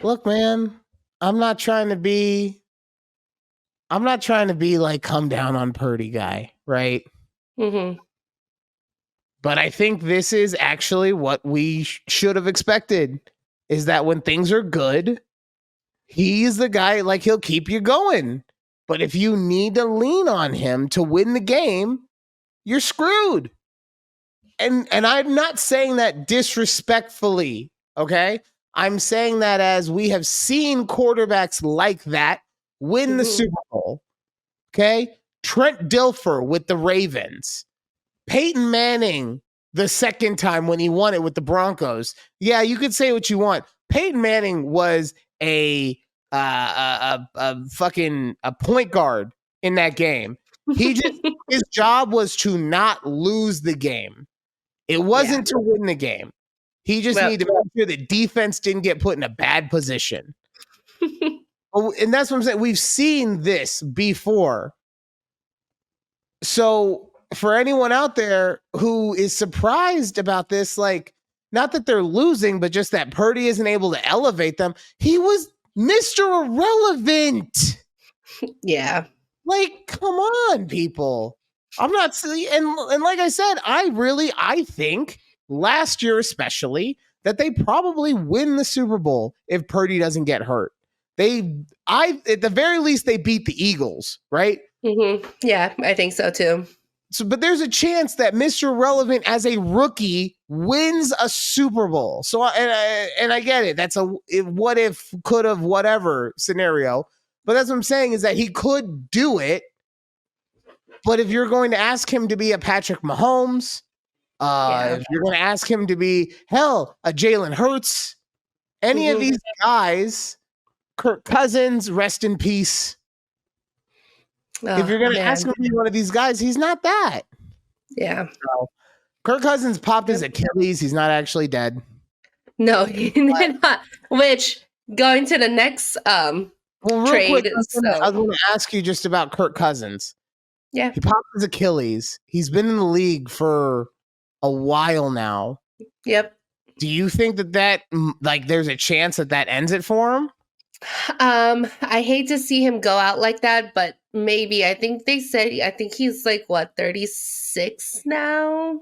look, man, I'm not trying to be like come down on Purdy guy, right? But I think this is actually what we should have expected is that when things are good, he's the guy, like, he'll keep you going. But if you need to lean on him to win the game, you're screwed. And I'm not saying that disrespectfully, okay? I'm saying that as we have seen quarterbacks like that win the Super Bowl, okay? Trent Dilfer with the Ravens. Peyton Manning the second time when he won it with the Broncos. Yeah, you could say what you want. Peyton Manning was a fucking point guard in that game. His job was to not lose the game. It wasn't to win the game. He just needed to make sure the defense didn't get put in a bad position. And that's what I'm saying. We've seen this before. So for anyone out there who is surprised about this, like, not that they're losing, but just that Purdy isn't able to elevate them. He was Mr. Irrelevant. Yeah. Like, come on, people. I'm not silly. And like I said, I think last year especially that they probably win the Super Bowl if Purdy doesn't get hurt. At the very least they beat the Eagles, right? Yeah, I think so too. So, but there's a chance that Mr. Relevant as a rookie wins a Super Bowl. So, and I get it. That's a what if, could have, whatever scenario. But that's what I'm saying is that he could do it. But if you're going to ask him to be a Patrick Mahomes, if you're going to ask him to be, hell, a Jalen Hurts, any of these guys, Kirk Cousins, rest in peace. If you're going to ask him to be one of these guys, he's not that. Yeah. So, Kirk Cousins popped his Achilles. He's not actually dead. No, he did not. Which, going to the next trade. Quick, I was going to ask you just about Kirk Cousins. Yeah. He popped his Achilles. He's been in the league for a while now. Yep. Do you think that like there's a chance that ends it for him? I hate to see him go out like that, but maybe. I think he's like, what, 36 now?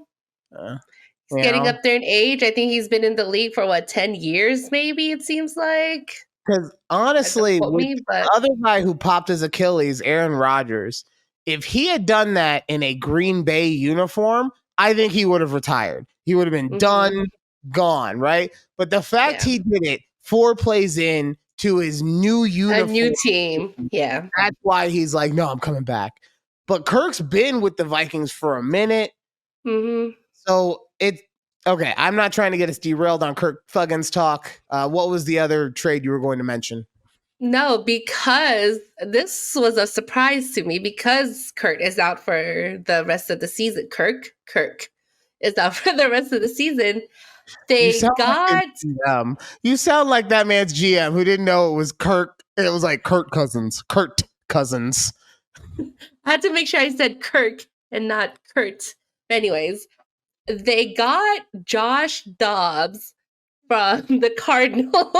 He's getting up there in age. I think he's been in the league for, what, 10 years maybe, it seems like. Because honestly, the other guy who popped his Achilles, Aaron Rodgers, if he had done that in a Green Bay uniform, I think he would have retired. He would have been done, gone, right? But the fact he did it 4 plays in to his new uniform, a new team, that's why he's like, no, I'm coming back. But Kirk's been with the Vikings for a minute, so okay. I'm not trying to get us derailed on Kirk Thuggins talk. What was the other trade you were going to mention? No, because this was a surprise to me because Kurt is out for the rest of the season. Kirk is out for the rest of the season. You sound like that man's GM who didn't know it was Kirk. It was like Kurt Cousins. I had to make sure I said Kirk and not Kurt. Anyways, they got Josh Dobbs from the Cardinals.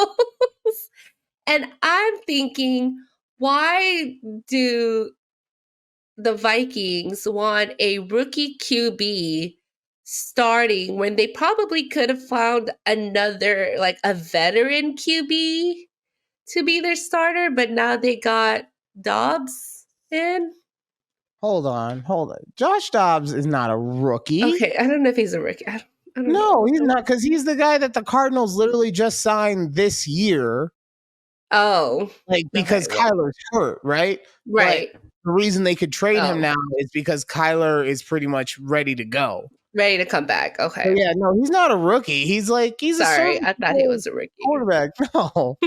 And I'm thinking, why do the Vikings want a rookie QB starting when they probably could have found another, like a veteran QB to be their starter, but now they got Dobbs in? Hold on. Josh Dobbs is not a rookie. Okay, I don't know if he's a rookie. I don't know. He's not, because he's the guy that the Cardinals literally just signed this year. Oh. Like, because Kyler's hurt, right? Right. But the reason they could trade him now is because Kyler is pretty much ready to go. Ready to come back. Okay. So yeah, no, he's not a rookie. He's Sorry, I thought he was a rookie. Quarterback. No.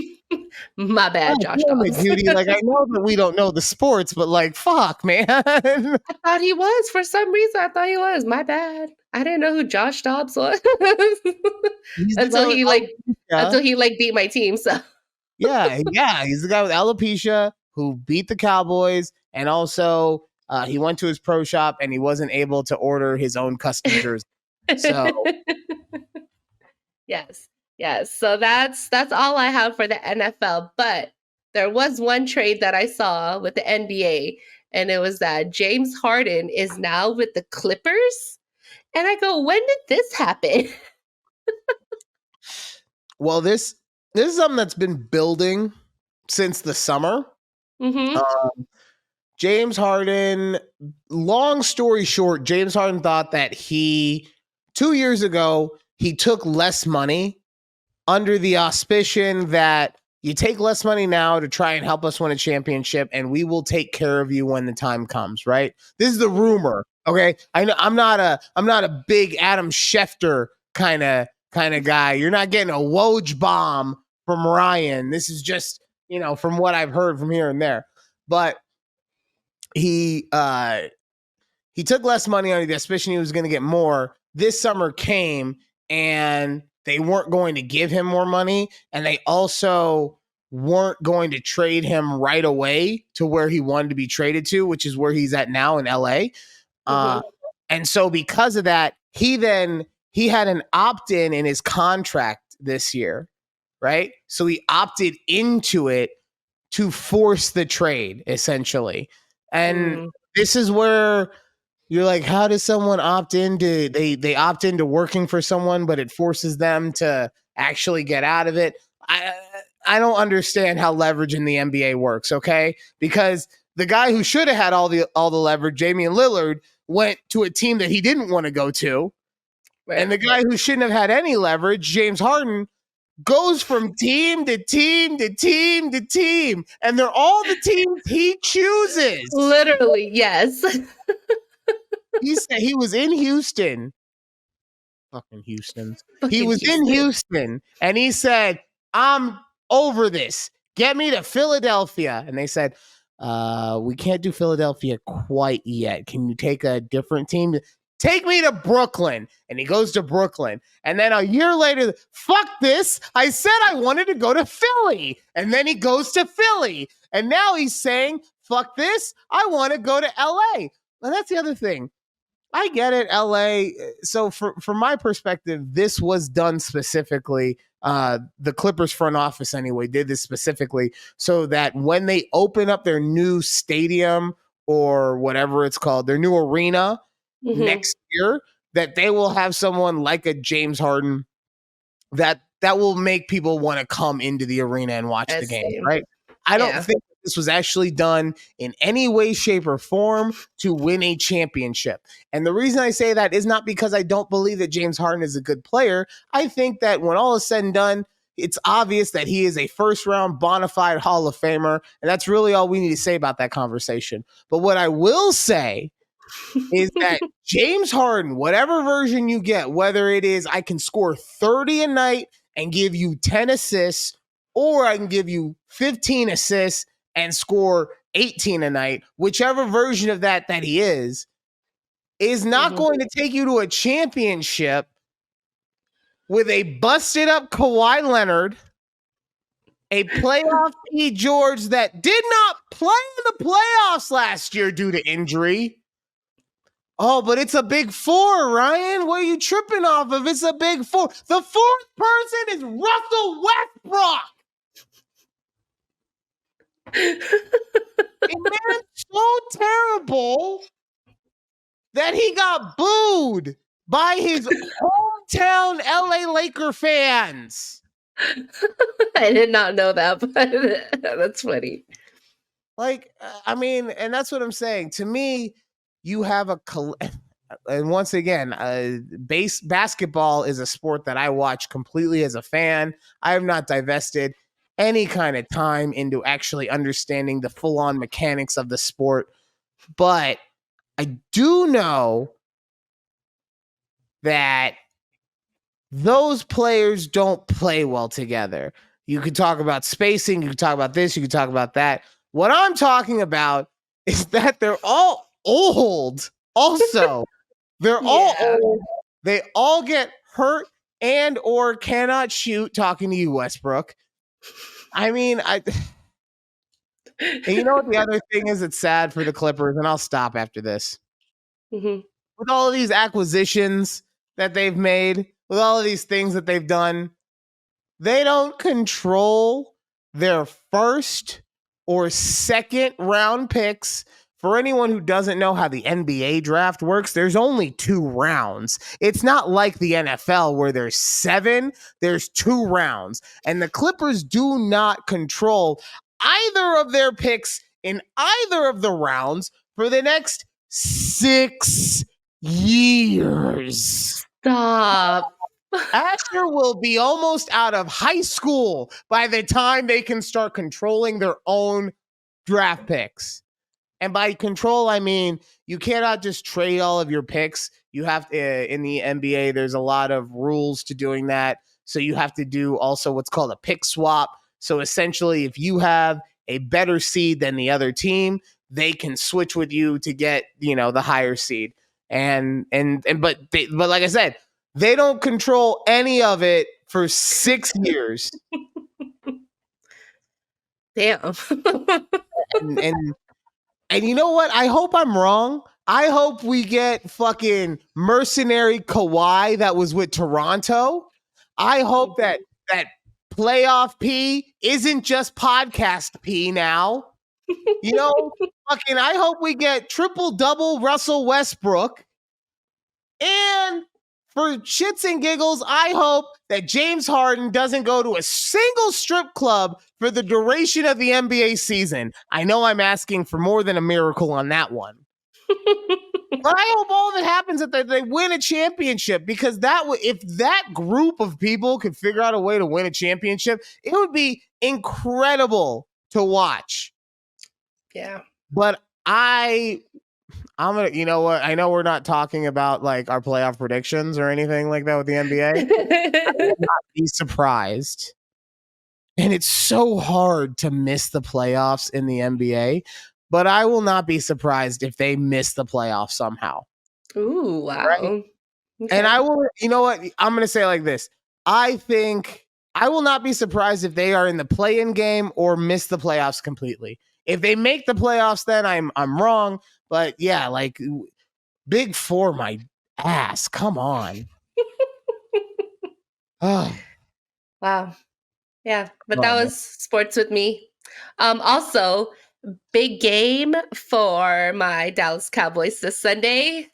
My bad, Josh Dobbs. Judy, like, I know that we don't know the sports, but like, fuck, man. I thought he was. For some reason, I thought he was. My bad. I didn't know who Josh Dobbs was until he beat my team. So yeah, he's the guy with alopecia who beat the Cowboys, and also he went to his pro shop and he wasn't able to order his own custom jersey. So yes. So that's all I have for the NFL. But there was one trade that I saw with the NBA, and it was that James Harden is now with the Clippers. And I go, when did this happen? Well, this is something that's been building since the summer. James Harden, long story short, James Harden thought that 2 years ago, he took less money under the auspication that you take less money now to try and help us win a championship, and we will take care of you when the time comes, right? This is the rumor, okay? I know I'm not a big Adam Schefter kind of guy. You're not getting a Woj bomb from Ryan. This is just, from what I've heard from here and there. But he took less money under the suspicion he was going to get more. This summer came and they weren't going to give him more money, and they also weren't going to trade him right away to where he wanted to be traded to, which is where he's at now in LA. And so because of that, he had an opt-in in his contract this year, right? So he opted into it to force the trade, essentially. And this is where, You're like, how does someone opt into they opt into working for someone, but it forces them to actually get out of it? I don't understand how leverage in the NBA works, okay? Because the guy who should have had all the leverage, Damian Lillard, went to a team that he didn't want to go to. And the Right. guy who shouldn't have had any leverage, James Harden, goes from team to team to team to team. And they're all the teams he chooses. Literally, yes. He said he was in Houston. Fucking Houston's. He Fucking was in Houston. Houston and he said, I'm over this. Get me to Philadelphia. And they said, we can't do Philadelphia quite yet. Can you take a different team? Take me to Brooklyn. And he goes to Brooklyn. And then a year later, fuck this. I said I wanted to go to Philly. And then he goes to Philly. And now he's saying, fuck this. I want to go to LA. And that's the other thing. I get it, LA. So from my perspective, this was done specifically. The Clippers front office, anyway, did this specifically so that when they open up their new stadium or whatever it's called, their new arena next year, that they will have someone like a James Harden that will make people want to come into the arena and watch the game, right? I don't think this was actually done in any way, shape, or form to win a championship. And the reason I say that is not because I don't believe that James Harden is a good player. I think that when all is said and done, it's obvious that he is a first-round bona fide Hall of Famer, and that's really all we need to say about that conversation. But what I will say is that James Harden, whatever version you get, whether it is I can score 30 a night and give you 10 assists, or I can give you 15 assists and score 18 a night, whichever version of that he is not going to take you to a championship with a busted up Kawhi Leonard, a playoff P. George that did not play in the playoffs last year due to injury. Oh, but it's a big four, Ryan. What are you tripping off of? It's a big four. The fourth person is Russell Westbrook. A man so terrible that he got booed by his hometown LA Laker fans. I did not know that, but that's funny. Like, I mean, and that's what I'm saying. To me, you have and once again, basketball is a sport that I watch completely as a fan. I have not divested any kind of time into actually understanding the full-on mechanics of the sport. But I do know that those players don't play well together. You could talk about spacing, you could talk about this, you could talk about that. What I'm talking about is that they're all old. Also, they're all old. They all get hurt and or cannot shoot. Talking to you, Westbrook. I mean, and you know what the other thing is? It's sad for the Clippers, and I'll stop after this. With all of these acquisitions that they've made, with all of these things that they've done, they don't control their first or second round picks. For anyone who doesn't know how the NBA draft works, there's only 2 rounds. It's not like the NFL where there's 7, there's 2 rounds. And the Clippers do not control either of their picks in either of the rounds for the next 6 years. Stop. Asher will be almost out of high school by the time they can start controlling their own draft picks. And by control, I mean you cannot just trade all of your picks. You have to, in the NBA, there's a lot of rules to doing that. So you have to do also what's called a pick swap. So essentially, if you have a better seed than the other team, they can switch with you to get, the higher seed. But like I said, they don't control any of it for 6 years. Damn. And you know what? I hope I'm wrong. I hope we get fucking mercenary Kawhi that was with Toronto. I hope that playoff P isn't just podcast P now. You know, fucking, I hope we get triple double Russell Westbrook. And for shits and giggles, I hope that James Harden doesn't go to a single strip club for the duration of the NBA season. I know I'm asking for more than a miracle on that one. But I hope all that happens is that they win a championship, because if that group of people could figure out a way to win a championship, it would be incredible to watch. Yeah. But I'm gonna, you know what? I know we're not talking about like our playoff predictions or anything like that with the NBA. I will not be surprised. And it's so hard to miss the playoffs in the NBA, but I will not be surprised if they miss the playoffs somehow. Ooh, wow. Right? Okay. And I will, you know what? I'm going to say it like this. I think I will not be surprised if they are in the play-in game or miss the playoffs completely. If they make the playoffs, then I'm wrong. But yeah, like Big Four, my ass. Come on. Oh, Wow. Yeah, but that man. was sports with me. Also, big game for my Dallas Cowboys this Sunday.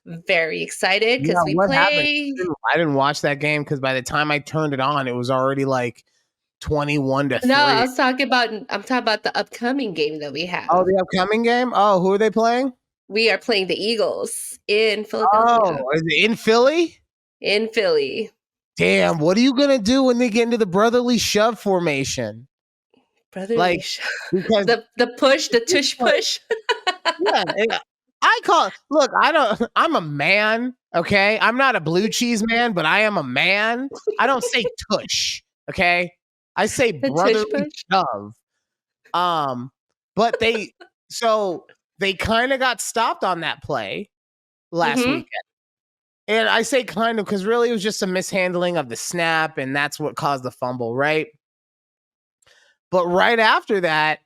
Very excited Yeah, because we what happened? play. I didn't watch that game because by the time I turned it on, it was already like 21-3. No, I'm talking about the upcoming game that we have. Oh, the upcoming game? Oh, who are they playing? We are playing the Eagles in Philadelphia. Oh, is it in Philly? In Philly. Damn, what are you gonna do when they get into the brotherly shove formation? Brotherly Like, because the push, the tush push. yeah, I'm a man, okay? I'm not a blue cheese man, but I am a man. I don't say tush, okay? I say The tush brotherly push. shove. But they kind of got stopped on that play last weekend. And I say kind of because really it was just a mishandling of the snap, and that's what caused the fumble, right? But right after that,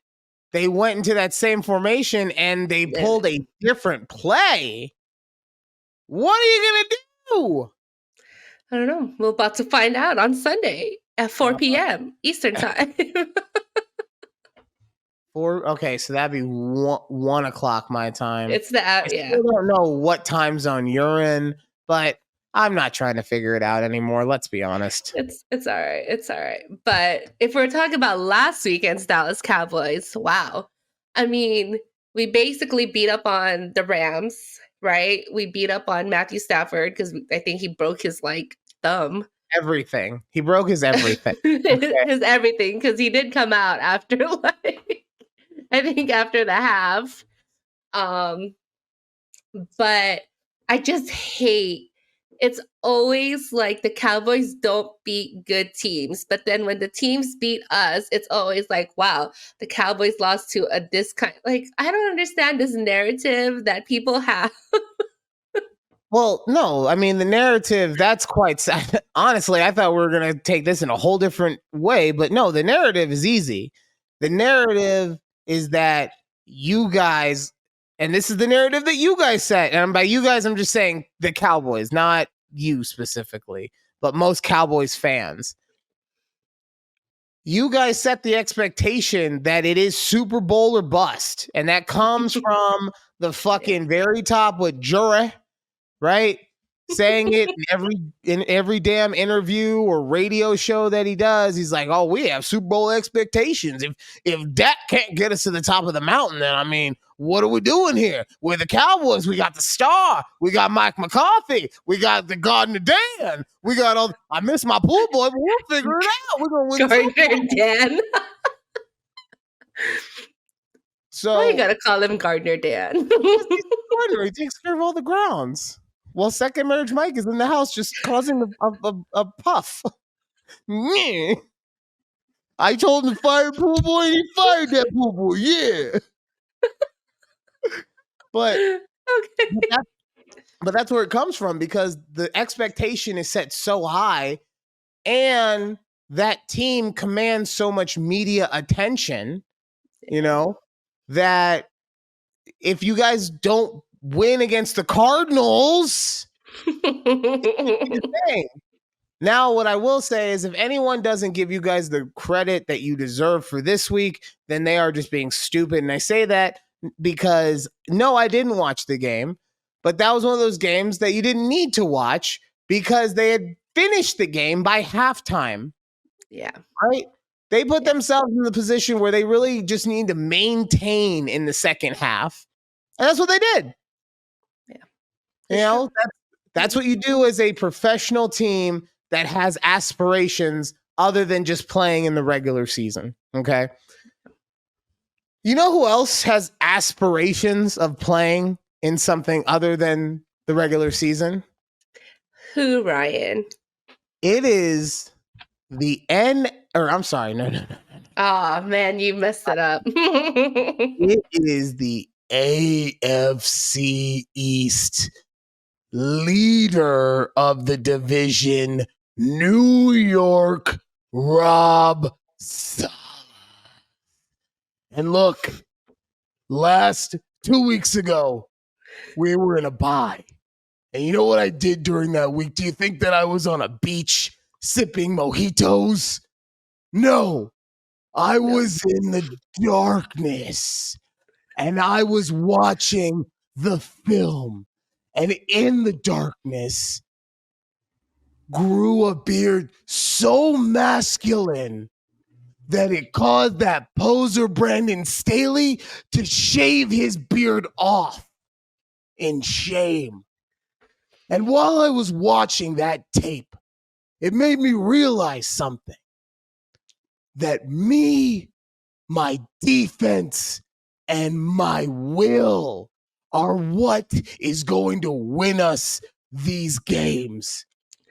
they went into that same formation and they pulled a different play. What are you gonna do? I don't know. We're about to find out on Sunday at 4 p.m. Eastern time. Okay, so that'd be 1 o'clock my time. It's the I still don't know what time zone you're in, but I'm not trying to figure it out anymore. Let's be honest. It's all right. It's all right. But if we're talking about last weekend's Dallas Cowboys, wow. I mean, we basically beat up on the Rams, right? We beat up on Matthew Stafford because I think he broke his like thumb. Everything. He broke his everything. Okay. His everything, because he did come out after like I think after the half. But I just hate it's always like the Cowboys don't beat good teams, but then when the teams beat us, it's always like, wow, the Cowboys lost to a this kind. Like, I don't understand this narrative that people have. Well, no, I mean the narrative, that's quite sad. Honestly, I thought we were going to take this in a whole different way, but no, the narrative is easy. The narrative is that you guys, and this is the narrative that you guys set, and by you guys I'm just saying the Cowboys, not you specifically, but most Cowboys fans. You guys set the expectation that it is Super Bowl or bust, and that comes from the fucking very top with Jury, right? Saying it in every damn interview or radio show that he does. He's like, "Oh, we have Super Bowl expectations. If Dak can't get us to the top of the mountain, then I mean, what are we doing here? We're the Cowboys. We got the star. We got Mike McCarthy. We got the Gardner Dan. We got all. I miss my pool boy, but we'll figure it out. We're gonna win." Gardner Dan. So why you gotta call him Gardner Dan? He takes care of all the grounds. Well, second marriage Mike is in the house just causing a puff. I told him to fire pool boy, and he fired that pool boy. Yeah. But okay. But that's where it comes from, because the expectation is set so high, and that team commands so much media attention, you know, that if you guys don't win against the Cardinals, it's a thing. Now, what I will say is if anyone doesn't give you guys the credit that you deserve for this week, then they are just being stupid. And I say that because no, I didn't watch the game, but that was one of those games that you didn't need to watch because they had finished the game by halftime. Yeah. Right? They put Yeah. themselves in the position where they really just need to maintain in the second half. And that's what they did. Yeah. You know, that's what you do as a professional team that has aspirations other than just playing in the regular season. Okay. You know who else has aspirations of playing in something other than the regular season? Who, Ryan? It is the N, or I'm sorry, no. Oh, man, you messed it up. It is the AFC East leader of the division, New York Rob Saleh. And look, last 2 weeks ago, we were in a bye. And you know what I did during that week? Do you think that I was on a beach sipping mojitos? No, I was in the darkness and I was watching the film. And in the darkness grew a beard so masculine that it caused that poser Brandon Staley to shave his beard off in shame. And while I was watching that tape, it made me realize something. That me, my defense, and my will are what is going to win us these games.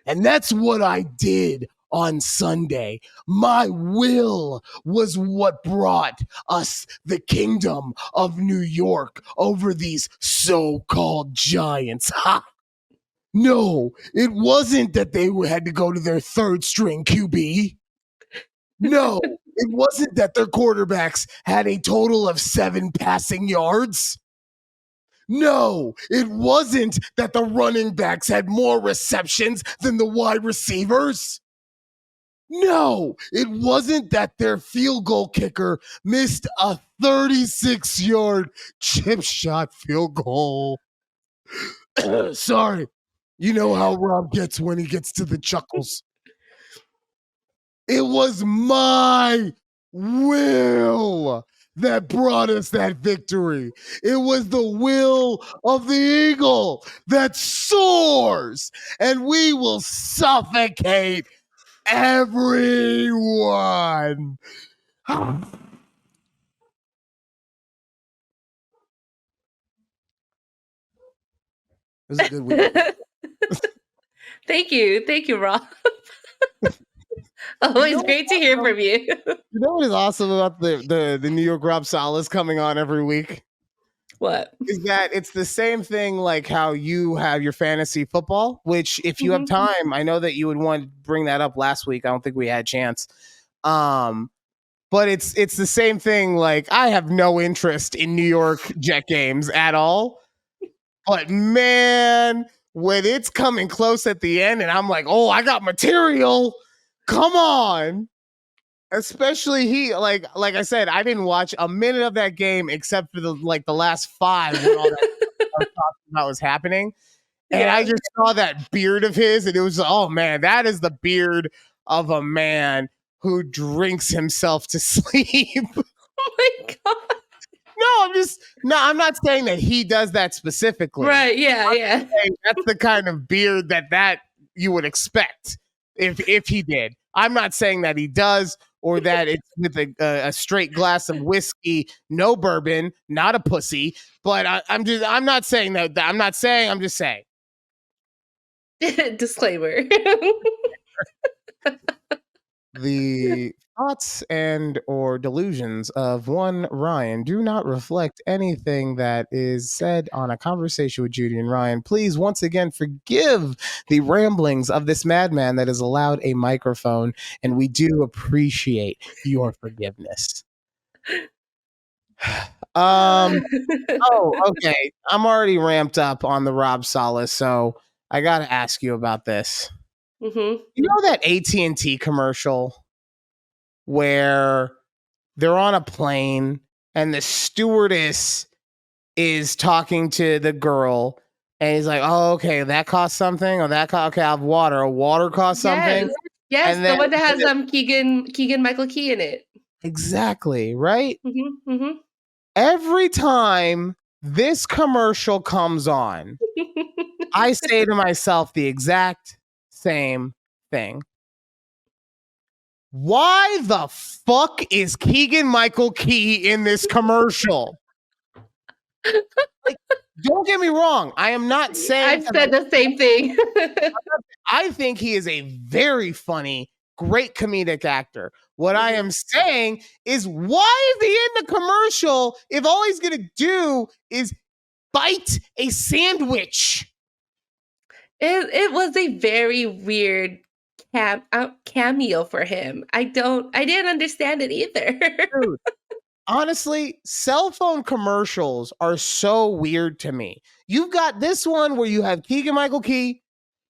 And that's what I did on Sunday. My will was what brought us the kingdom of New York over these so-called giants. Ha! No, it wasn't that they had to go to their third string QB. No, it wasn't that their quarterbacks had a total of 7 passing yards. No, it wasn't that the running backs had more receptions than the wide receivers. No, it wasn't that their field goal kicker missed a 36-yard chip shot field goal. Sorry. You know how Rob gets when he gets to the chuckles. It was my will that brought us that victory. It was the will of the eagle that soars, and we will suffocate everyone. This is a good week. Thank you, Rob. Always great to hear from you. You know what is awesome about the New York Rob Salas coming on every week? What? Is that it's the same thing like how you have your fantasy football, which if you have time, I know that you would want to bring that up last week. I don't think we had a chance. But it's the same thing. Like I have no interest in New York Jet games at all. But man, when it's coming close at the end and I'm like, oh, I got material. Come on. Especially he like I said, I didn't watch a minute of that game except for the last 5 when all that stuff I was talking about was happening. And I just saw that beard of his, and it was, oh man, that is the beard of a man who drinks himself to sleep. Oh my god. I'm not saying that he does that specifically. Right, yeah. That's the kind of beard that you would expect if he did. I'm not saying that he does or that it's with a straight glass of whiskey, no bourbon, not a pussy. But I'm not saying that. I'm not saying. I'm just saying. Disclaimer. The thoughts and or delusions of one Ryan do not reflect anything that is said on a conversation with Judy and Ryan. Please once again forgive the ramblings of this madman that is allowed a microphone, and we do appreciate your forgiveness. Okay. I'm already ramped up on the Rob Salas, so I gotta ask you about this. Mhm. You know that AT&T commercial where they're on a plane and the stewardess is talking to the girl and he's like, "Oh, okay, that costs something, or okay, I have water. A water costs something." Yes. Yes, And the then one that has, Keegan Michael Key in it. exactly, right? Mhm, mhm. Every time this commercial comes on, I say to myself the exact same thing. Why the fuck is Keegan Michael Key in this commercial? Like, don't get me wrong. I am not saying I've said the same thing. I think he is a very funny, great comedic actor. What I Mhm. am saying is, why is he in the commercial if all he's going to do is bite a sandwich? It was a very weird cameo for him. I didn't understand it either. Dude, honestly, cell phone commercials are so weird to me. You've got this one where you have Keegan Michael Key,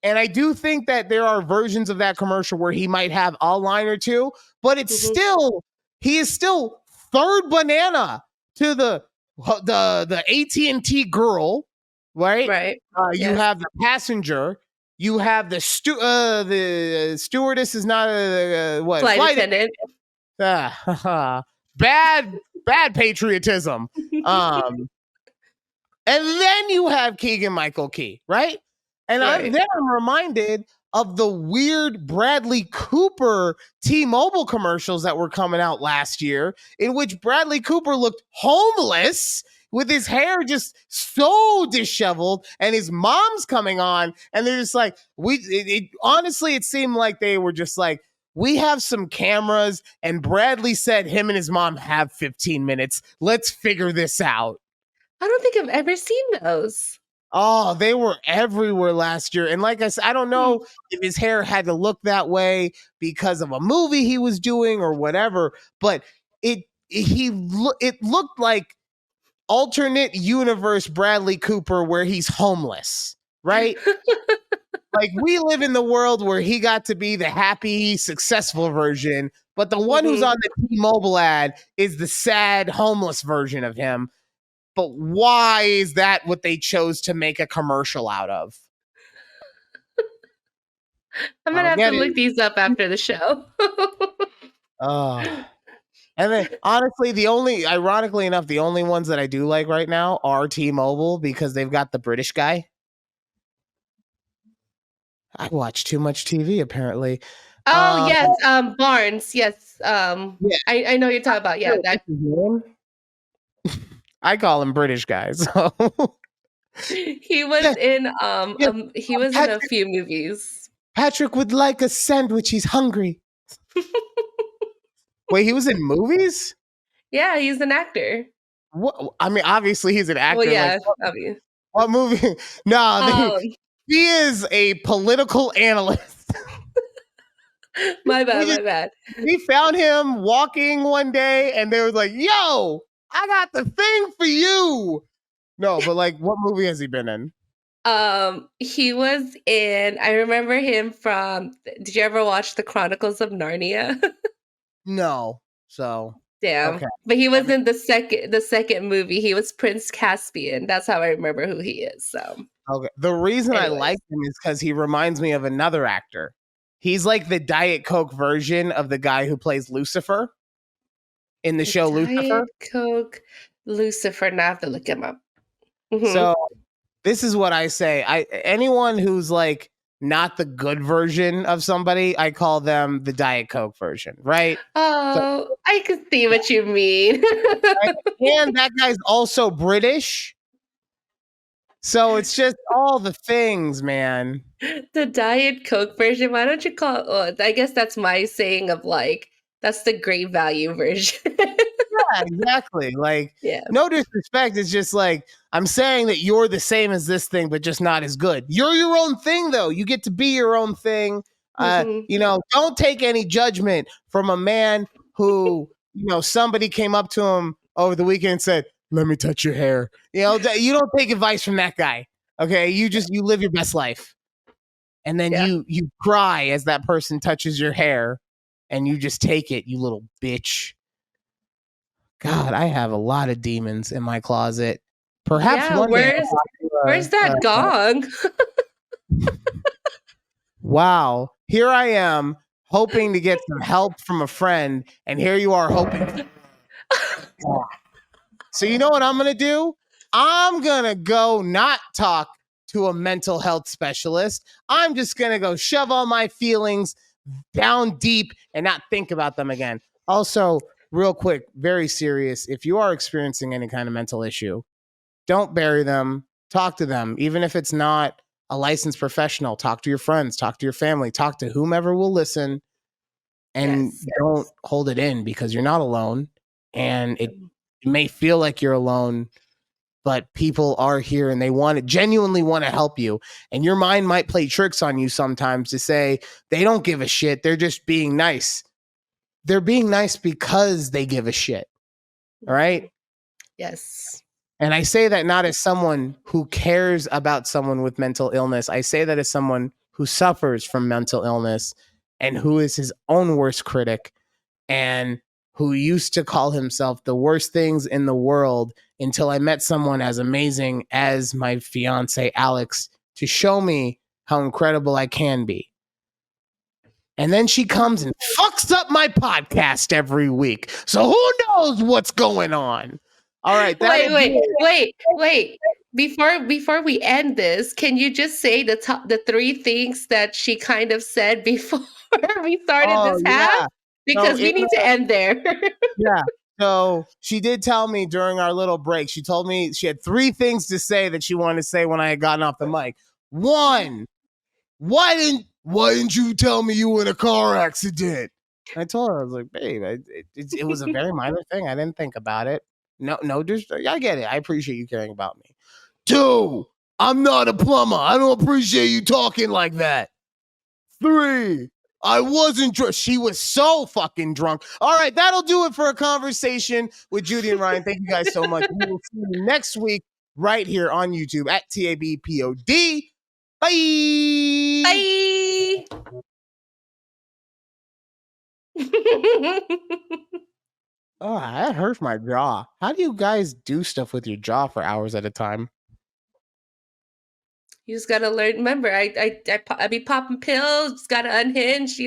and I do think that there are versions of that commercial where he might have a line or two, but Mhm. he is still third banana to the AT&T girl, right? Right. You Yes. have the passenger, you have the stewardess is not a what Flight flight attendant. bad patriotism. Um, and then you have Keegan Michael Key, right? Right. Then I'm reminded of the weird Bradley Cooper T-Mobile commercials that were coming out last year, in which Bradley Cooper looked homeless with his hair just so disheveled, and his mom's coming on, and they're just like, honestly, it seemed like they were just like, we have some cameras, and Bradley said him and his mom have 15 minutes. Let's figure this out. I don't think I've ever seen those. Oh, they were everywhere last year. And like I said, I don't Hmm. know if his hair had to look that way because of a movie he was doing or whatever, but it looked like alternate universe Bradley Cooper where he's homeless, right? Like we live in the world where he got to be the happy, successful version, but the one who's Mhm. on the T-Mobile ad is the sad, homeless version of him. But why is that what they chose to make a commercial out of? I'm I gonna don't have to get it. look these up after the show. Uh, and then honestly, ironically enough, the only ones that I do like right now are T-Mobile because they've got the British guy. I watch too much TV apparently. Oh, Um, yes, Barnes, yes, yeah, I know you're talking about, yeah, what's that his name? I call him British guy. So yeah, yeah, he was in a Patrick. few movies. Patrick would like a sandwich. He's hungry. Wait, he was in movies? Yeah, he's an actor. What? I mean, obviously he's an Well, actor. Like yeah, I mean, what movie? No, um, he is a political analyst. my we bad, just my bad. we found him walking one day, and they was like, "Yo, I got the thing for you." No, but like, what movie has he been in? He was in I remember him from did you ever watch The Chronicles of Narnia? No. So Damn. okay. But he I was mean, in the second movie. He was Prince Caspian. That's how I remember who he is. So, okay. The reason I like anyways. him is because he reminds me of another actor. He's like the Diet Coke version of the guy who plays Lucifer in the The show Diet Lucifer. Coke Lucifer. Now I have to look him up. Mhm. So this is what I say. Anyone who's like not the good version of somebody, I call them the Diet Coke version, right? So Oh, I can see what you mean. right? And that guy's also British. So it's just all the things, man. The Diet Coke version, why don't you call I guess that's my saying of, like, that's the great value version. Yeah, exactly. Like, Yeah. no disrespect. It's just like I'm saying that you're the same as this thing, but just not as good. You're your own thing, though. You get to be your own thing. Mhm. Don't take any judgment from a man who, somebody came up to him over the weekend and said, "Let me touch your hair." You don't take advice from that guy. Okay, you live your best life. and then Yeah. you cry as that person touches your hair, and you just take it, you little bitch. God, I have a lot of demons in my closet. Perhaps Yeah, one day where's that gong? wow, here I am hoping to get some help from a friend, and here you are hoping. So you know what I'm gonna do? I'm gonna go not talk to a mental health specialist. I'm just gonna go shove all my feelings down deep and not think about them again. Also, real quick, very serious, if you are experiencing any kind of mental issue, don't bury them. Talk to them, even if it's not a licensed professional. Talk to your friends, talk to your family, talk to whomever will listen, and Yes. don't hold it in, because you're not alone. And it may feel like you're alone, but people are here and they genuinely want to help you. And your mind might play tricks on you sometimes to say they don't give a shit. They're just being nice. They're being nice because they give a shit. All right. Yes. And I say that not as someone who cares about someone with mental illness. I say that as someone who suffers from mental illness and who is his own worst critic, and who used to call himself the worst things in the world until I met someone as amazing as my fiance, Alex, to show me how incredible I can be. And then she comes and fucks up my podcast every week. So who knows what's going on? All right. Wait. Before we end this, can you just say the three things that she kind of said before we started Oh, this half? yeah. So Because we need to end there. yeah. So she did tell me during our little break, she told me she had three things to say that she wanted to say when I had gotten off the mic. One, why didn't you tell me you were in a car accident? I told her, I was like, babe, it was a very minor thing. I didn't think about it. No, just I get it. I appreciate you caring about me. Two, I'm not a plumber. I don't appreciate you talking like that. Three, I wasn't drunk. She was so fucking drunk. All right, that'll do it for a conversation with Judy and Ryan. Thank you guys so much. We will see you next week right here on YouTube at TABPOD. Bye. Bye. Oh, that hurts my jaw. How do you guys do stuff with your jaw for hours at a time? You just gotta learn. Remember, I be popping pills. Just gotta unhinge.